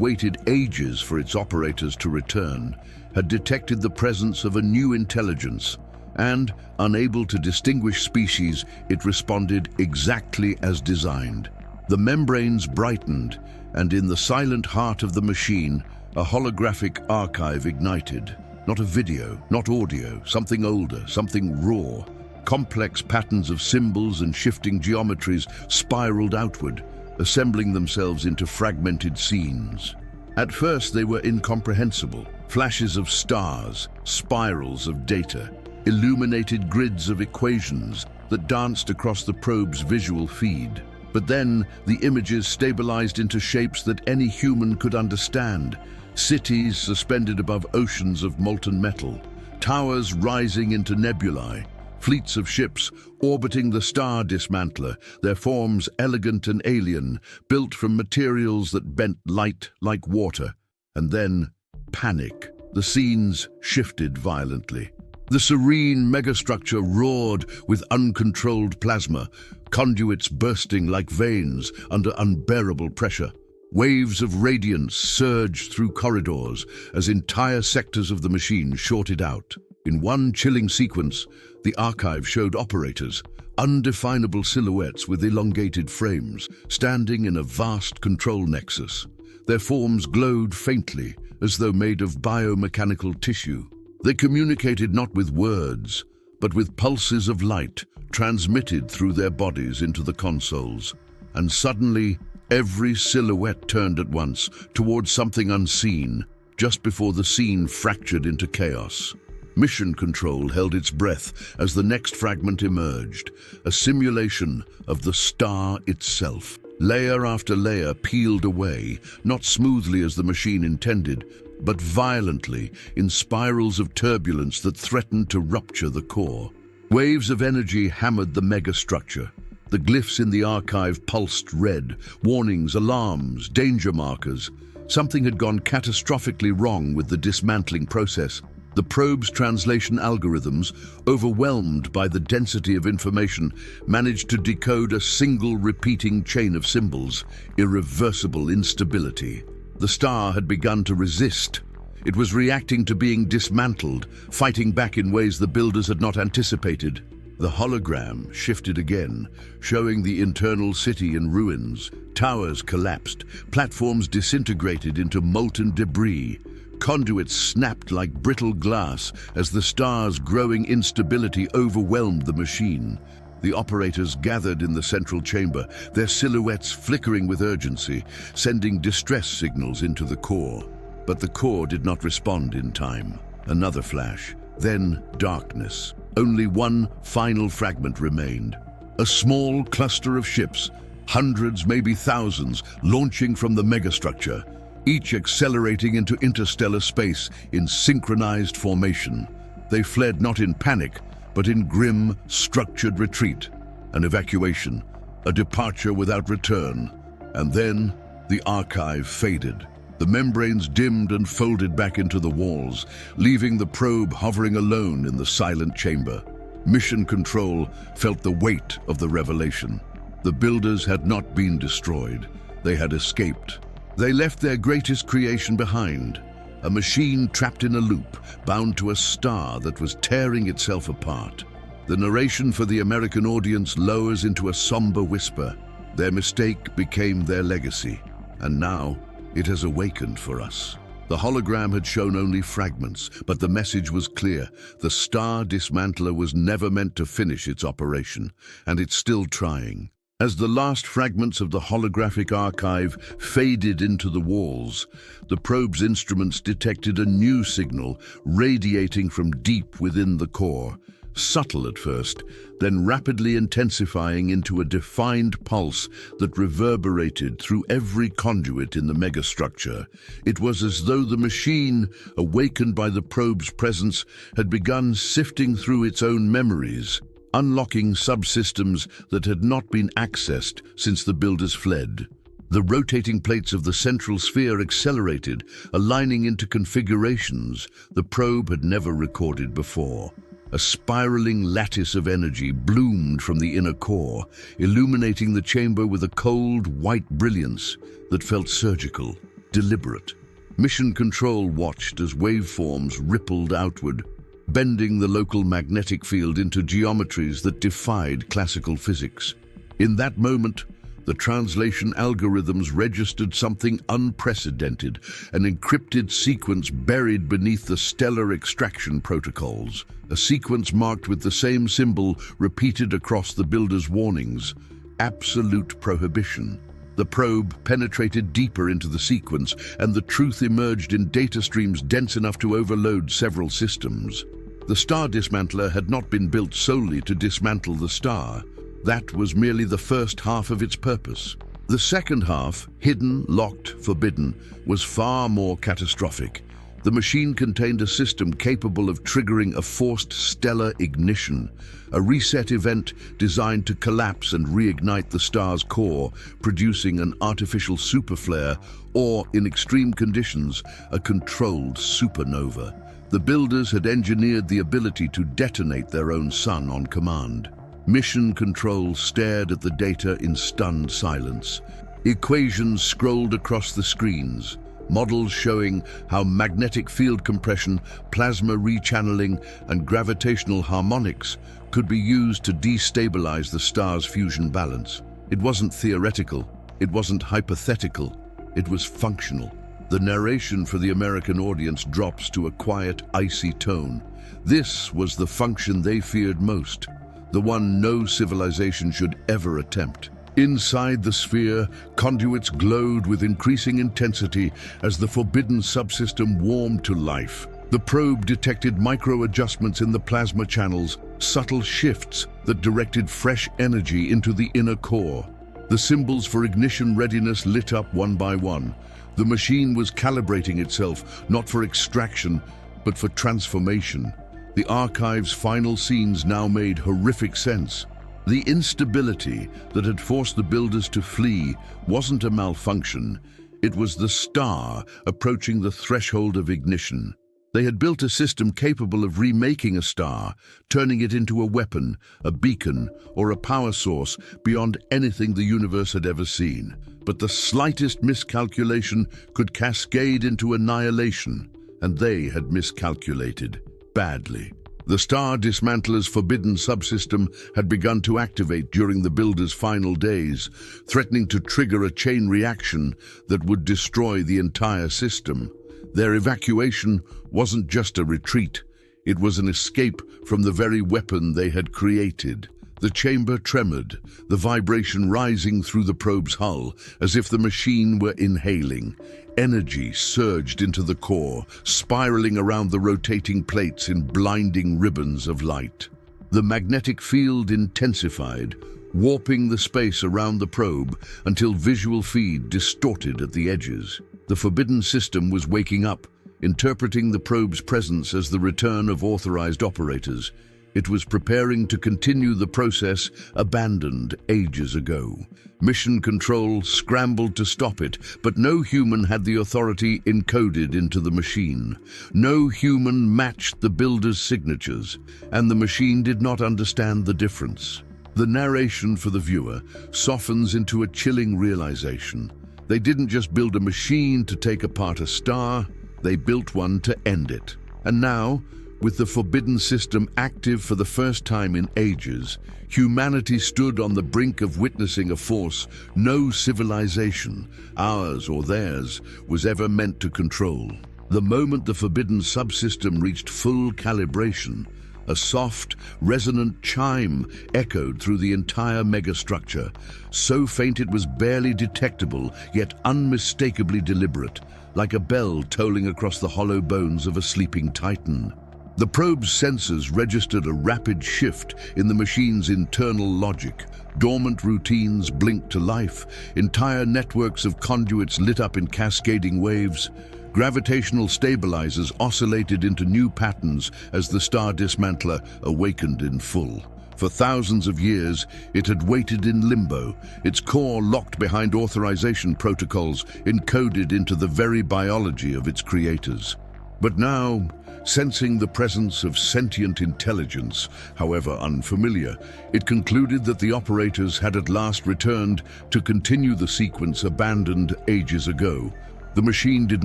waited ages for its operators to return had detected the presence of a new intelligence, and, unable to distinguish species, it responded exactly as designed. The membranes brightened, and in the silent heart of the machine, a holographic archive ignited. Not a video, not audio, something older, something raw. Complex patterns of symbols and shifting geometries spiraled outward, assembling themselves into fragmented scenes. At first they were incomprehensible, flashes of stars, spirals of data, illuminated grids of equations that danced across the probe's visual feed. But then the images stabilized into shapes that any human could understand. Cities suspended above oceans of molten metal, towers rising into nebulae, fleets of ships orbiting the Star-Dismantler, their forms elegant and alien, built from materials that bent light like water. And then, panic. The scenes shifted violently. The serene megastructure roared with uncontrolled plasma, conduits bursting like veins under unbearable pressure. Waves of radiance surged through corridors as entire sectors of the machine shorted out. In one chilling sequence, the archive showed operators, undefinable silhouettes with elongated frames, standing in a vast control nexus. Their forms glowed faintly, as though made of biomechanical tissue. They communicated not with words, but with pulses of light transmitted through their bodies into the consoles. And suddenly, every silhouette turned at once towards something unseen, just before the scene fractured into chaos. Mission Control held its breath as the next fragment emerged, a simulation of the star itself. Layer after layer peeled away, not smoothly as the machine intended, but violently in spirals of turbulence that threatened to rupture the core. Waves of energy hammered the megastructure. The glyphs in the archive pulsed red, warnings, alarms, danger markers. Something had gone catastrophically wrong with the dismantling process. The probe's translation algorithms, overwhelmed by the density of information, managed to decode a single repeating chain of symbols, irreversible instability. The star had begun to resist. It was reacting to being dismantled, fighting back in ways the builders had not anticipated. The hologram shifted again, showing the internal city in ruins. Towers collapsed, platforms disintegrated into molten debris. Conduits snapped like brittle glass as the star's growing instability overwhelmed the machine. The operators gathered in the central chamber, their silhouettes flickering with urgency, sending distress signals into the core. But the core did not respond in time. Another flash, then darkness. Only one final fragment remained. A small cluster of ships, hundreds, maybe thousands, launching from the megastructure, each accelerating into interstellar space in synchronized formation. They fled not in panic, but in grim, structured retreat. An evacuation, a departure without return. And then the archive faded. The membranes dimmed and folded back into the walls, leaving the probe hovering alone in the silent chamber. Mission Control felt the weight of the revelation. The builders had not been destroyed. They had escaped. They left their greatest creation behind, a machine trapped in a loop, bound to a star that was tearing itself apart. The narration for the American audience lowers into a somber whisper. Their mistake became their legacy, and now it has awakened for us. The hologram had shown only fragments, but the message was clear. The Star-Dismantler was never meant to finish its operation, and it's still trying. As the last fragments of the holographic archive faded into the walls, the probe's instruments detected a new signal radiating from deep within the core. Subtle at first, then rapidly intensifying into a defined pulse that reverberated through every conduit in the megastructure. It was as though the machine, awakened by the probe's presence, had begun sifting through its own memories. unlocking subsystems that had not been accessed since the builders fled. The rotating plates of the central sphere accelerated, aligning into configurations the probe had never recorded before. A spiraling lattice of energy bloomed from the inner core, illuminating the chamber with a cold, white brilliance that felt surgical, deliberate. Mission Control watched as waveforms rippled outward, bending the local magnetic field into geometries that defied classical physics. In that moment, the translation algorithms registered something unprecedented, an encrypted sequence buried beneath the stellar extraction protocols, a sequence marked with the same symbol repeated across the builder's warnings: absolute prohibition. The probe penetrated deeper into the sequence, and the truth emerged in data streams dense enough to overload several systems. The Star Dismantler had not been built solely to dismantle the star. That was merely the first half of its purpose. The second half, hidden, locked, forbidden, was far more catastrophic. The machine contained a system capable of triggering a forced stellar ignition, a reset event designed to collapse and reignite the star's core, producing an artificial superflare or, in extreme conditions, a controlled supernova. The builders had engineered the ability to detonate their own sun on command. Mission Control stared at the data in stunned silence. Equations scrolled across the screens, models showing how magnetic field compression, plasma rechanneling, and gravitational harmonics could be used to destabilize the star's fusion balance. It wasn't theoretical, it wasn't hypothetical, it was functional. The narration for the American audience drops to a quiet, icy tone. This was the function they feared most, the one no civilization should ever attempt. Inside the sphere, conduits glowed with increasing intensity as the forbidden subsystem warmed to life. The probe detected micro-adjustments in the plasma channels, subtle shifts that directed fresh energy into the inner core. The symbols for ignition readiness lit up one by one. The machine was calibrating itself, not for extraction, but for transformation. The archive's final scenes now made horrific sense. The instability that had forced the builders to flee wasn't a malfunction. It was the star approaching the threshold of ignition. They had built a system capable of remaking a star, turning it into a weapon, a beacon, or a power source beyond anything the universe had ever seen. But the slightest miscalculation could cascade into annihilation, and they had miscalculated badly. The Star Dismantler's forbidden subsystem had begun to activate during the builder's final days, threatening to trigger a chain reaction that would destroy the entire system. Their evacuation wasn't just a retreat, it was an escape from the very weapon they had created. The chamber tremored, the vibration rising through the probe's hull, as if the machine were inhaling. Energy surged into the core, spiraling around the rotating plates in blinding ribbons of light. The magnetic field intensified, warping the space around the probe until visual feed distorted at the edges. The forbidden system was waking up, interpreting the probe's presence as the return of authorized operators. It was preparing to continue the process abandoned ages ago. Mission Control scrambled to stop it, but no human had the authority encoded into the machine. No human matched the builder's signatures, and the machine did not understand the difference. The narration for the viewer softens into a chilling realization. They didn't just build a machine to take apart a star, they built one to end it. And now, with the forbidden system active for the first time in ages, humanity stood on the brink of witnessing a force no civilization, ours or theirs, was ever meant to control. The moment the forbidden subsystem reached full calibration, a soft, resonant chime echoed through the entire megastructure, so faint it was barely detectable, yet unmistakably deliberate, like a bell tolling across the hollow bones of a sleeping titan. The probe's sensors registered a rapid shift in the machine's internal logic. Dormant routines blinked to life, entire networks of conduits lit up in cascading waves. Gravitational stabilizers oscillated into new patterns as the Star Dismantler awakened in full. For thousands of years, it had waited in limbo, its core locked behind authorization protocols encoded into the very biology of its creators. But now, sensing the presence of sentient intelligence, however unfamiliar, it concluded that the operators had at last returned to continue the sequence abandoned ages ago. The machine did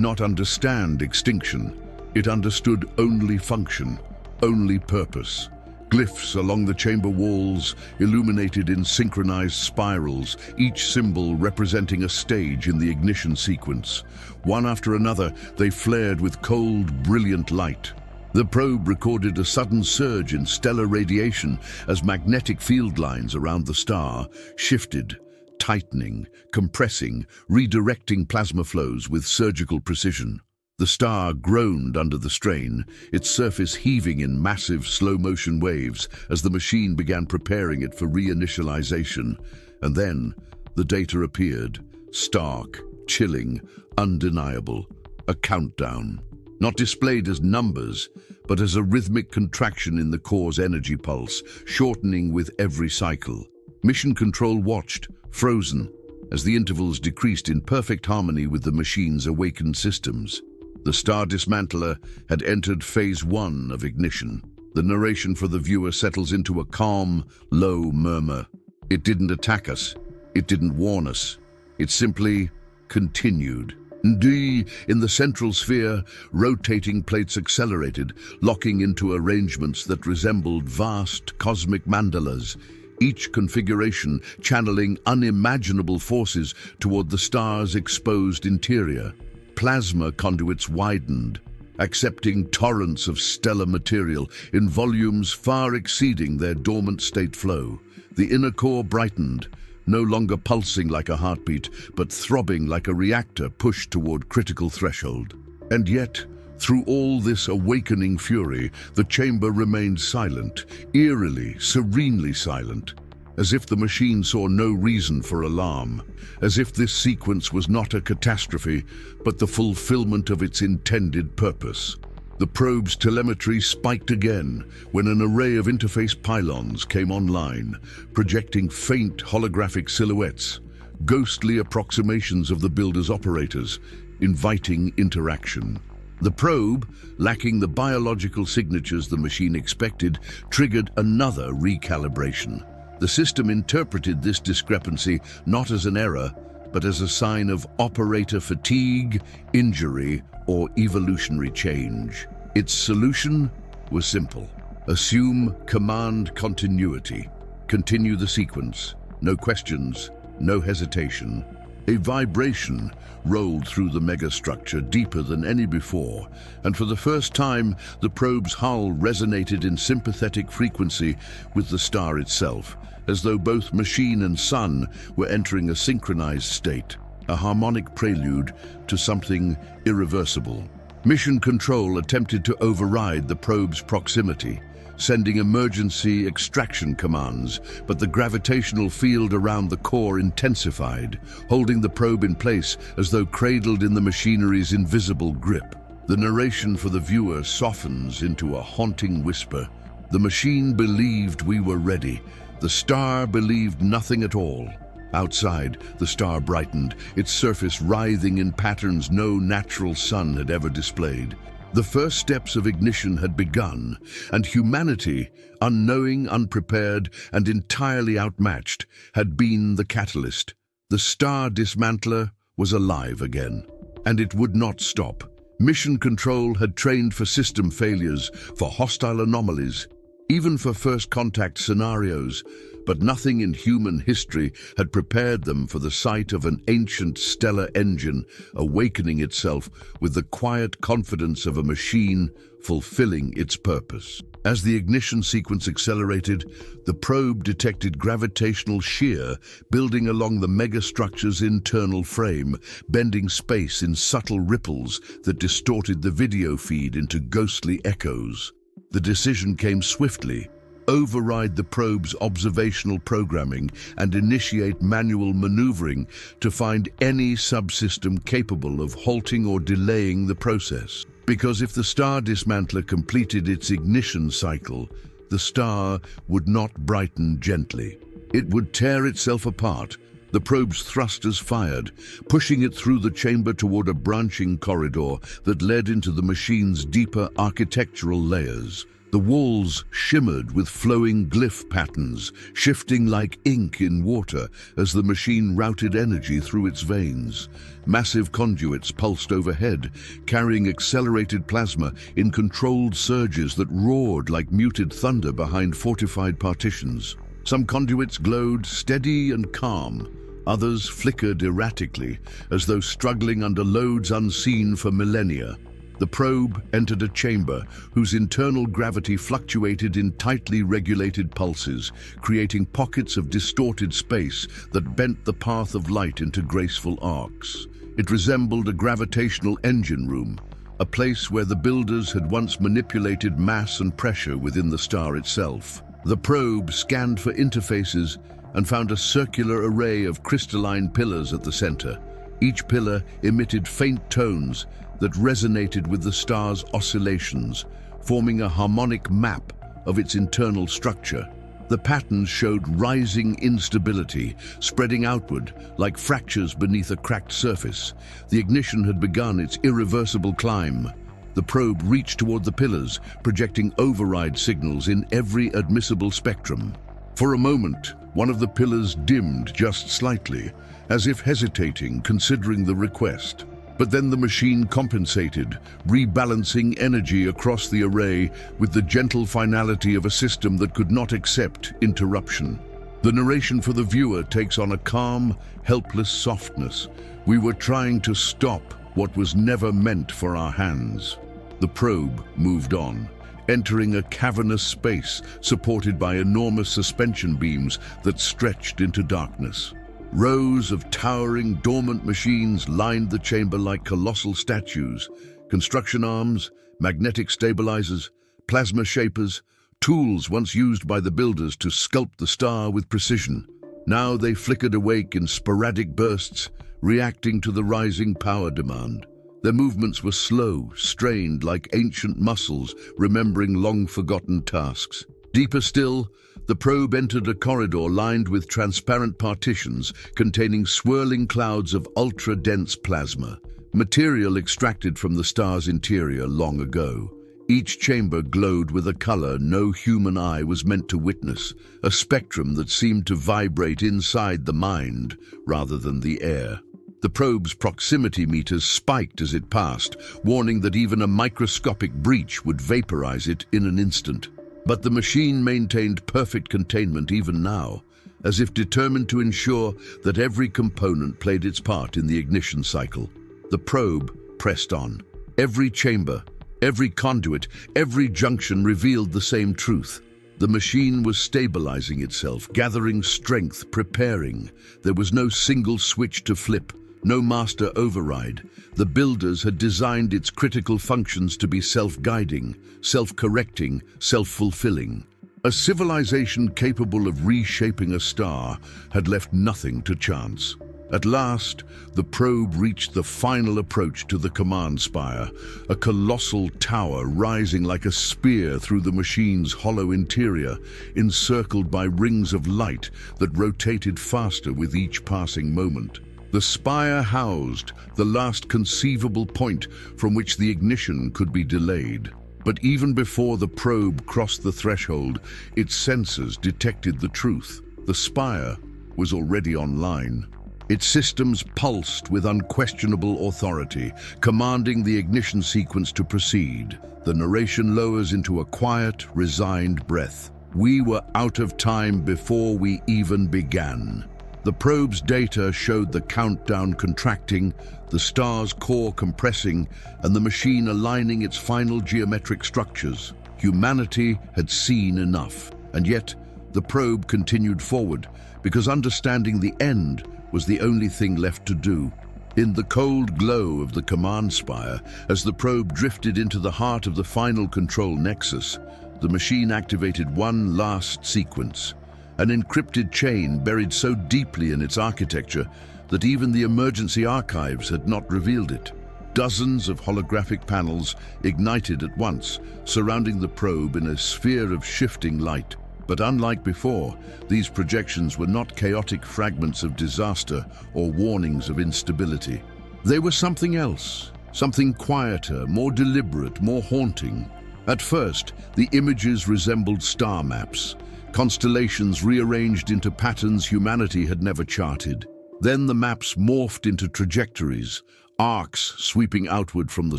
not understand extinction. It understood only function, only purpose. Glyphs along the chamber walls illuminated in synchronized spirals, each symbol representing a stage in the ignition sequence. One after another, they flared with cold, brilliant light. The probe recorded a sudden surge in stellar radiation as magnetic field lines around the star shifted, tightening, compressing, redirecting plasma flows with surgical precision. The star groaned under the strain, its surface heaving in massive slow-motion waves as the machine began preparing it for reinitialization. And then, the data appeared, stark, chilling, undeniable, a countdown. Not displayed as numbers, but as a rhythmic contraction in the core's energy pulse, shortening with every cycle. Mission Control watched, frozen, as the intervals decreased in perfect harmony with the machine's awakened systems. The Star Dismantler had entered phase 1 of ignition. The narration for the viewer settles into a calm, low murmur. It didn't attack us. It didn't warn us. It simply continued. In the central sphere, rotating plates accelerated, locking into arrangements that resembled vast cosmic mandalas, each configuration channeling unimaginable forces toward the star's exposed interior. Plasma conduits widened, accepting torrents of stellar material in volumes far exceeding their dormant state flow. The inner core brightened, no longer pulsing like a heartbeat, but throbbing like a reactor pushed toward critical threshold. And yet, through all this awakening fury, the chamber remained silent, eerily, serenely silent, as if the machine saw no reason for alarm, as if this sequence was not a catastrophe, but the fulfillment of its intended purpose. The probe's telemetry spiked again when an array of interface pylons came online, projecting faint holographic silhouettes, ghostly approximations of the builder's operators, inviting interaction. The probe, lacking the biological signatures the machine expected, triggered another recalibration. The system interpreted this discrepancy not as an error, but as a sign of operator fatigue, injury, or evolutionary change. Its solution was simple. Assume command continuity. Continue the sequence. No questions, no hesitation. A vibration rolled through the megastructure deeper than any before, and for the first time, the probe's hull resonated in sympathetic frequency with the star itself, as though both machine and sun were entering a synchronized state, a harmonic prelude to something irreversible. Mission Control attempted to override the probe's proximity, sending emergency extraction commands, but the gravitational field around the core intensified, holding the probe in place as though cradled in the machinery's invisible grip. The narration for the viewer softens into a haunting whisper. The machine believed we were ready. The star believed nothing at all. Outside, the star brightened, its surface writhing in patterns no natural sun had ever displayed. The first steps of ignition had begun, and humanity, unknowing, unprepared, and entirely outmatched, had been the catalyst. The Star Dismantler was alive again, and it would not stop. Mission Control had trained for system failures, for hostile anomalies, even for first contact scenarios, but nothing in human history had prepared them for the sight of an ancient stellar engine awakening itself with the quiet confidence of a machine fulfilling its purpose. As the ignition sequence accelerated, the probe detected gravitational shear building along the megastructure's internal frame, bending space in subtle ripples that distorted the video feed into ghostly echoes. The decision came swiftly. Override the probe's observational programming and initiate manual maneuvering to find any subsystem capable of halting or delaying the process. Because if the Star Dismantler completed its ignition cycle, the star would not brighten gently. It would tear itself apart, the probe's thrusters fired, pushing it through the chamber toward a branching corridor that led into the machine's deeper architectural layers. The walls shimmered with flowing glyph patterns, shifting like ink in water as the machine routed energy through its veins. Massive conduits pulsed overhead, carrying accelerated plasma in controlled surges that roared like muted thunder behind fortified partitions. Some conduits glowed steady and calm. Others flickered erratically, as though struggling under loads unseen for millennia. The probe entered a chamber whose internal gravity fluctuated in tightly regulated pulses, creating pockets of distorted space that bent the path of light into graceful arcs. It resembled a gravitational engine room, a place where the builders had once manipulated mass and pressure within the star itself. The probe scanned for interfaces and found a circular array of crystalline pillars at the center. Each pillar emitted faint tones that resonated with the star's oscillations, forming a harmonic map of its internal structure. The patterns showed rising instability, spreading outward like fractures beneath a cracked surface. The ignition had begun its irreversible climb. The probe reached toward the pillars, projecting override signals in every admissible spectrum. For a moment, one of the pillars dimmed just slightly, as if hesitating, considering the request. But then the machine compensated, rebalancing energy across the array with the gentle finality of a system that could not accept interruption. The narration for the viewer takes on a calm, helpless softness. We were trying to stop what was never meant for our hands. The probe moved on, entering a cavernous space supported by enormous suspension beams that stretched into darkness. Rows of towering, dormant machines lined the chamber like colossal statues. Construction arms, magnetic stabilizers, plasma shapers, tools once used by the builders to sculpt the star with precision. Now they flickered awake in sporadic bursts, reacting to the rising power demand. Their movements were slow, strained like ancient muscles remembering long-forgotten tasks. Deeper still, the probe entered a corridor lined with transparent partitions containing swirling clouds of ultra-dense plasma, material extracted from the star's interior long ago. Each chamber glowed with a color no human eye was meant to witness, a spectrum that seemed to vibrate inside the mind rather than the air. The probe's proximity meters spiked as it passed, warning that even a microscopic breach would vaporize it in an instant. But the machine maintained perfect containment even now, as if determined to ensure that every component played its part in the ignition cycle. The probe pressed on. Every chamber, every conduit, every junction revealed the same truth. The machine was stabilizing itself, gathering strength, preparing. There was no single switch to flip, no master override. The builders had designed its critical functions to be self-guiding, self-correcting, self-fulfilling. A civilization capable of reshaping a star had left nothing to chance. At last, the probe reached the final approach to the command spire, a colossal tower rising like a spear through the machine's hollow interior, encircled by rings of light that rotated faster with each passing moment. The spire housed the last conceivable point from which the ignition could be delayed. But even before the probe crossed the threshold, its sensors detected the truth. The spire was already online. Its systems pulsed with unquestionable authority, commanding the ignition sequence to proceed. The narration lowers into a quiet, resigned breath. We were out of time before we even began. The probe's data showed the countdown contracting, the star's core compressing, and the machine aligning its final geometric structures. Humanity had seen enough, and yet the probe continued forward, because understanding the end was the only thing left to do. In the cold glow of the command spire, as the probe drifted into the heart of the final control nexus, the machine activated one last sequence. An encrypted chain buried so deeply in its architecture that even the emergency archives had not revealed it. Dozens of holographic panels ignited at once, surrounding the probe in a sphere of shifting light. But unlike before, these projections were not chaotic fragments of disaster or warnings of instability. They were something else, something quieter, more deliberate, more haunting. At first, the images resembled star maps, constellations rearranged into patterns humanity had never charted. Then the maps morphed into trajectories, arcs sweeping outward from the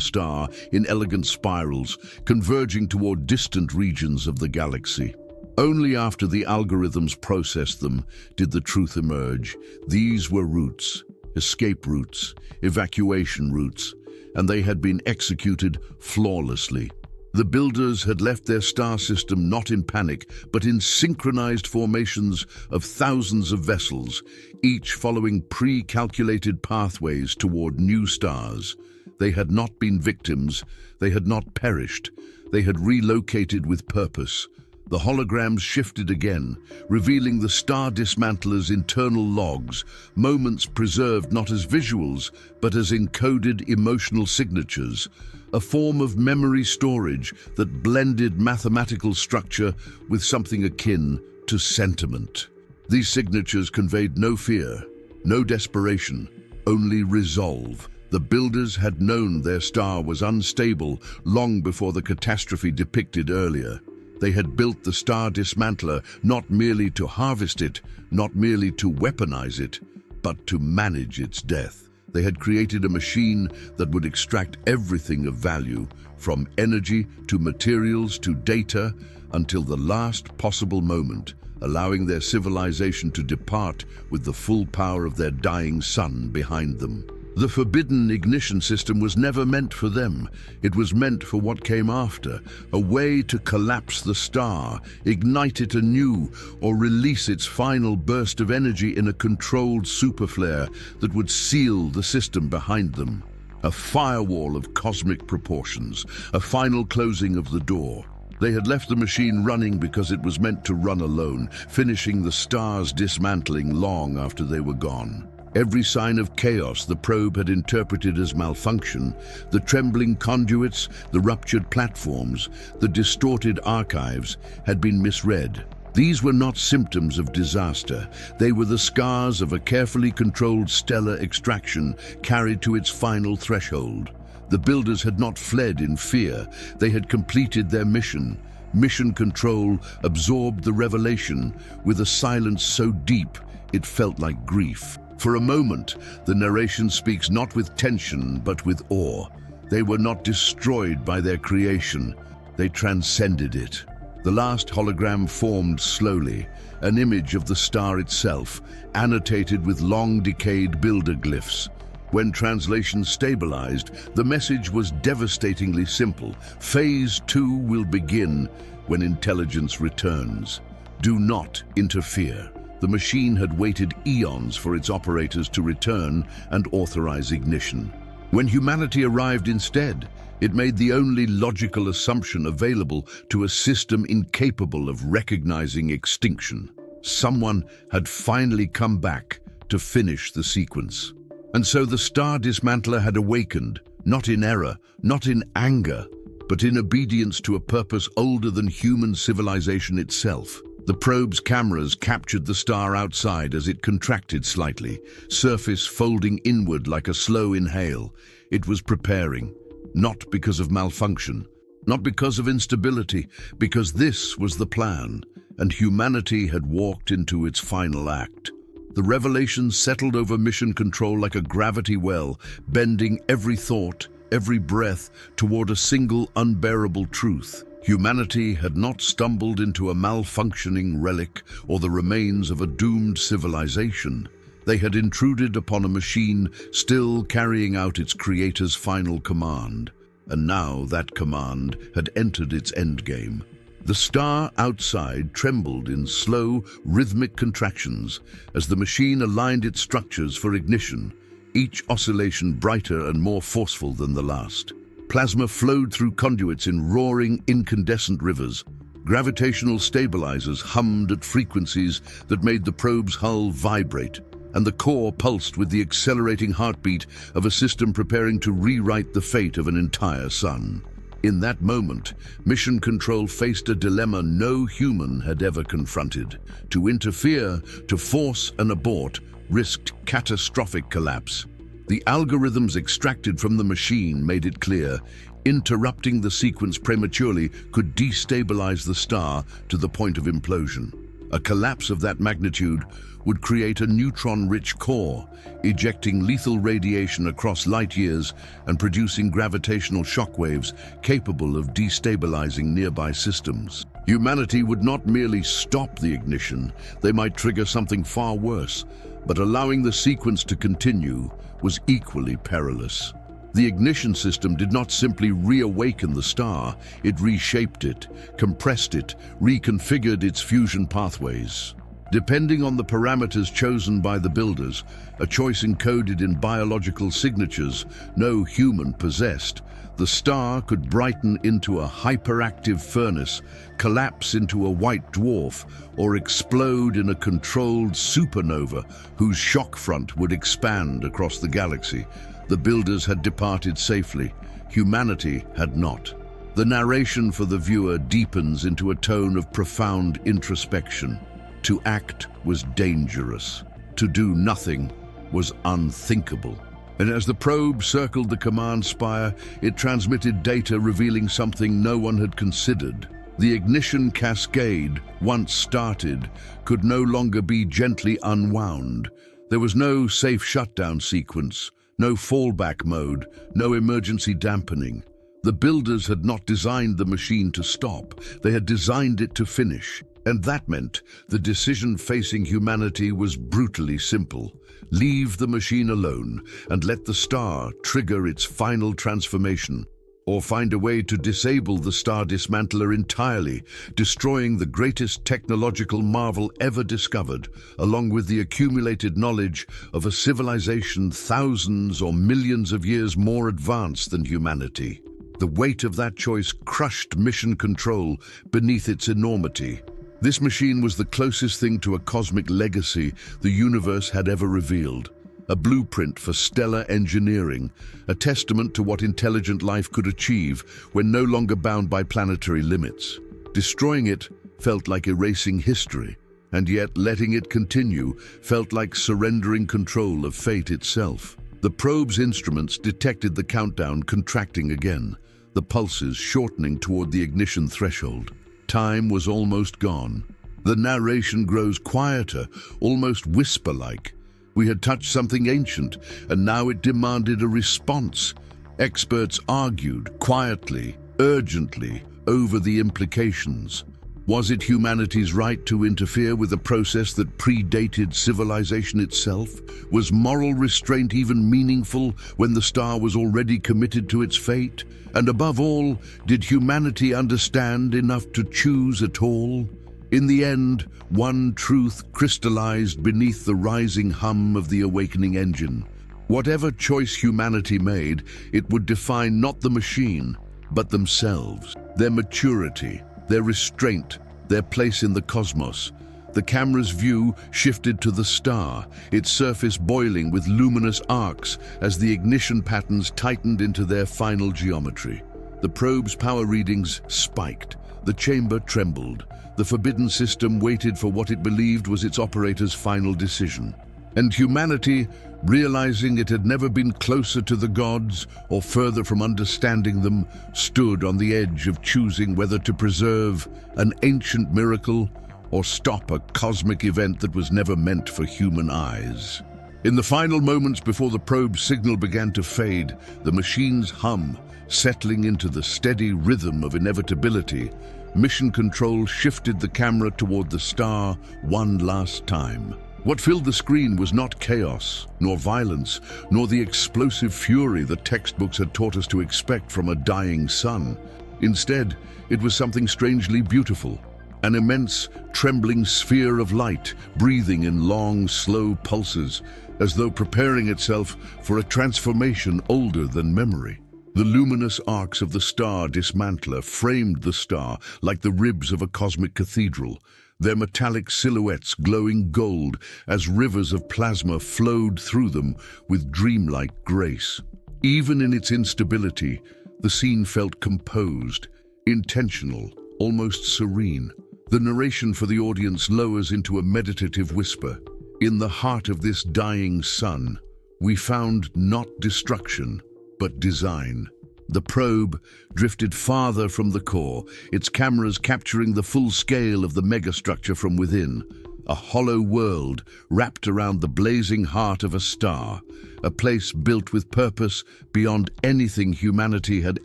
star in elegant spirals, converging toward distant regions of the galaxy. Only after the algorithms processed them did the truth emerge. These were routes, escape routes, evacuation routes, and they had been executed flawlessly. The builders had left their star system not in panic, but in synchronized formations of thousands of vessels, each following pre-calculated pathways toward new stars. They had not been victims, they had not perished, they had relocated with purpose. The holograms shifted again, revealing the Star Dismantler's internal logs, moments preserved not as visuals, but as encoded emotional signatures, a form of memory storage that blended mathematical structure with something akin to sentiment. These signatures conveyed no fear, no desperation, only resolve. The builders had known their star was unstable long before the catastrophe depicted earlier. They had built the Star Dismantler not merely to harvest it, not merely to weaponize it, but to manage its death. They had created a machine that would extract everything of value, from energy to materials to data, until the last possible moment, allowing their civilization to depart with the full power of their dying sun behind them. The forbidden ignition system was never meant for them. It was meant for what came after, a way to collapse the star, ignite it anew, or release its final burst of energy in a controlled superflare that would seal the system behind them. A firewall of cosmic proportions, a final closing of the door. They had left the machine running because it was meant to run alone, finishing the star's dismantling long after they were gone. Every sign of chaos the probe had interpreted as malfunction, the trembling conduits, the ruptured platforms, the distorted archives, had been misread. These were not symptoms of disaster. They were the scars of a carefully controlled stellar extraction carried to its final threshold. The builders had not fled in fear. They had completed their mission. Mission Control absorbed the revelation with a silence so deep it felt like grief. For a moment, the narration speaks not with tension, but with awe. They were not destroyed by their creation. They transcended it. The last hologram formed slowly, an image of the star itself, annotated with long-decayed builder glyphs. When translation stabilized, the message was devastatingly simple. Phase 2 will begin when intelligence returns. Do not interfere. The machine had waited eons for its operators to return and authorize ignition. When humanity arrived instead, it made the only logical assumption available to a system incapable of recognizing extinction. Someone had finally come back to finish the sequence. And so the Star Dismantler had awakened, not in error, not in anger, but in obedience to a purpose older than human civilization itself. The probe's cameras captured the star outside as it contracted slightly, surface folding inward like a slow inhale. It was preparing, not because of malfunction, not because of instability, because this was the plan, and humanity had walked into its final act. The revelation settled over Mission Control like a gravity well, bending every thought, every breath toward a single unbearable truth. Humanity had not stumbled into a malfunctioning relic or the remains of a doomed civilization. They had intruded upon a machine still carrying out its creator's final command. And now that command had entered its endgame. The star outside trembled in slow, rhythmic contractions as the machine aligned its structures for ignition, each oscillation brighter and more forceful than the last. Plasma flowed through conduits in roaring, incandescent rivers. Gravitational stabilizers hummed at frequencies that made the probe's hull vibrate. and the core pulsed with the accelerating heartbeat of a system preparing to rewrite the fate of an entire sun. In that moment, Mission Control faced a dilemma no human had ever confronted. To interfere, to force an abort, risked catastrophic collapse. The algorithms extracted from the machine made it clear, interrupting the sequence prematurely could destabilize the star to the point of implosion. A collapse of that magnitude would create a neutron-rich core, ejecting lethal radiation across light years and producing gravitational shockwaves capable of destabilizing nearby systems. Humanity would not merely stop the ignition, they might trigger something far worse, but allowing the sequence to continue was equally perilous. The ignition system did not simply reawaken the star, it reshaped it, compressed it, reconfigured its fusion pathways. Depending on the parameters chosen by the builders, a choice encoded in biological signatures no human possessed, the star could brighten into a hyperactive furnace, collapse into a white dwarf, or explode in a controlled supernova whose shock front would expand across the galaxy. The builders had departed safely. Humanity had not. The narration for the viewer deepens into a tone of profound introspection. To act was dangerous. To do nothing was unthinkable. And as the probe circled the command spire, it transmitted data revealing something no one had considered. The ignition cascade, once started, could no longer be gently unwound. There was no safe shutdown sequence, no fallback mode, no emergency dampening. The builders had not designed the machine to stop, they had designed it to finish. And that meant the decision facing humanity was brutally simple. Leave the machine alone and let the star trigger its final transformation, or find a way to disable the Star-Dismantler entirely, destroying the greatest technological marvel ever discovered, along with the accumulated knowledge of a civilization thousands or millions of years more advanced than humanity. The weight of that choice crushed Mission Control beneath its enormity. This machine was the closest thing to a cosmic legacy the universe had ever revealed. A blueprint for stellar engineering, a testament to what intelligent life could achieve when no longer bound by planetary limits. Destroying it felt like erasing history, and yet letting it continue felt like surrendering control of fate itself. The probe's instruments detected the countdown contracting again, the pulses shortening toward the ignition threshold. Time was almost gone. The narration grows quieter, almost whisper-like. We had touched something ancient, and now it demanded a response. Experts argued, quietly, urgently, over the implications. Was it humanity's right to interfere with a process that predated civilization itself? Was moral restraint even meaningful when the star was already committed to its fate? And above all, did humanity understand enough to choose at all? In the end, one truth crystallized beneath the rising hum of the awakening engine. Whatever choice humanity made, it would define not the machine, but themselves, their maturity, their restraint, their place in the cosmos. The camera's view shifted to the star, its surface boiling with luminous arcs as the ignition patterns tightened into their final geometry. The probe's power readings spiked. The chamber trembled. The forbidden system waited for what it believed was its operator's final decision. And humanity, realizing it had never been closer to the gods or further from understanding them, stood on the edge of choosing whether to preserve an ancient miracle or stop a cosmic event that was never meant for human eyes. In the final moments before the probe's signal began to fade, the machine's hum settling into the steady rhythm of inevitability, Mission Control shifted the camera toward the star one last time. What filled the screen was not chaos, nor violence, nor the explosive fury the textbooks had taught us to expect from a dying sun. Instead, it was something strangely beautiful, an immense, trembling sphere of light, breathing in long, slow pulses, as though preparing itself for a transformation older than memory. The luminous arcs of the Star-Dismantler framed the star like the ribs of a cosmic cathedral, their metallic silhouettes glowing gold as rivers of plasma flowed through them with dreamlike grace. Even in its instability, the scene felt composed, intentional, almost serene. The narration for the audience lowers into a meditative whisper. In the heart of this dying sun, we found not destruction, but design. The probe drifted farther from the core, its cameras capturing the full scale of the megastructure from within. A hollow world wrapped around the blazing heart of a star, a place built with purpose beyond anything humanity had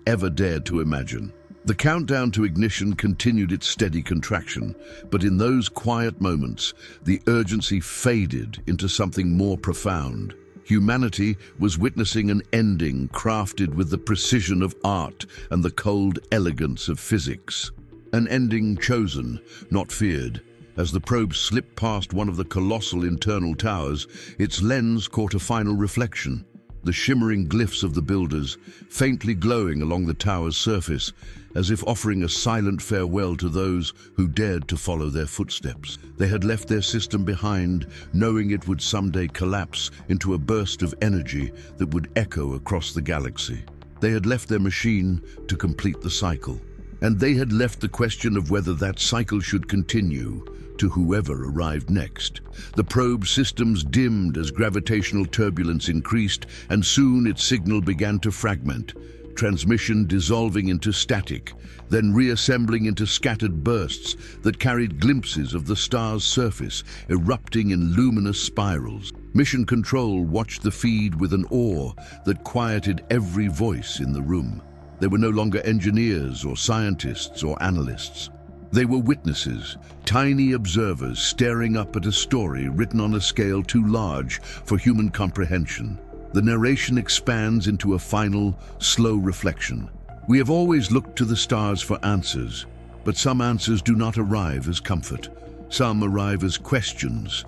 ever dared to imagine. The countdown to ignition continued its steady contraction, but in those quiet moments, the urgency faded into something more profound. Humanity was witnessing an ending crafted with the precision of art and the cold elegance of physics. An ending chosen, not feared. As the probe slipped past one of the colossal internal towers, its lens caught a final reflection. The shimmering glyphs of the builders, faintly glowing along the tower's surface, as if offering a silent farewell to those who dared to follow their footsteps. They had left their system behind, knowing it would someday collapse into a burst of energy that would echo across the galaxy. They had left their machine to complete the cycle. And they had left the question of whether that cycle should continue to whoever arrived next. The probe systems dimmed as gravitational turbulence increased, and soon its signal began to fragment, transmission dissolving into static, then reassembling into scattered bursts that carried glimpses of the star's surface, erupting in luminous spirals. Mission Control watched the feed with an awe that quieted every voice in the room. They were no longer engineers or scientists or analysts. They were witnesses, tiny observers staring up at a story written on a scale too large for human comprehension. The narration expands into a final, slow reflection. We have always looked to the stars for answers, but some answers do not arrive as comfort. Some arrive as questions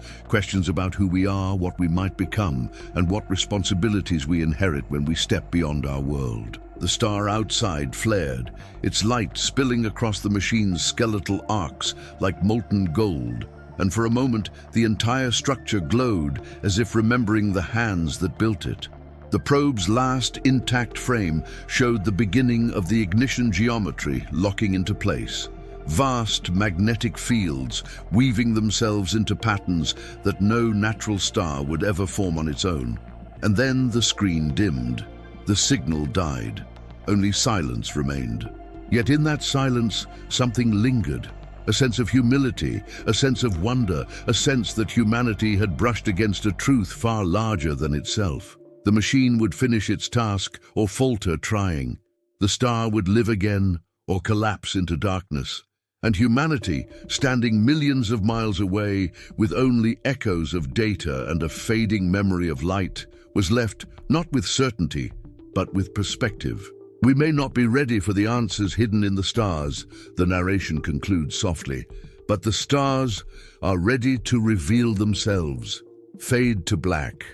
about who we are, what we might become, and what responsibilities we inherit when we step beyond our world. The star outside flared, its light spilling across the machine's skeletal arcs like molten gold, and for a moment the entire structure glowed as if remembering the hands that built it. The probe's last intact frame showed the beginning of the ignition geometry locking into place. Vast magnetic fields weaving themselves into patterns that no natural star would ever form on its own. And then the screen dimmed. The signal died. Only silence remained. Yet in that silence, something lingered. A sense of humility, a sense of wonder, a sense that humanity had brushed against a truth far larger than itself. The machine would finish its task or falter trying. The star would live again or collapse into darkness. And humanity, standing millions of miles away with only echoes of data and a fading memory of light, was left not with certainty, but with perspective. We may not be ready for the answers hidden in the stars, the narration concludes softly, but the stars are ready to reveal themselves. Fade to black.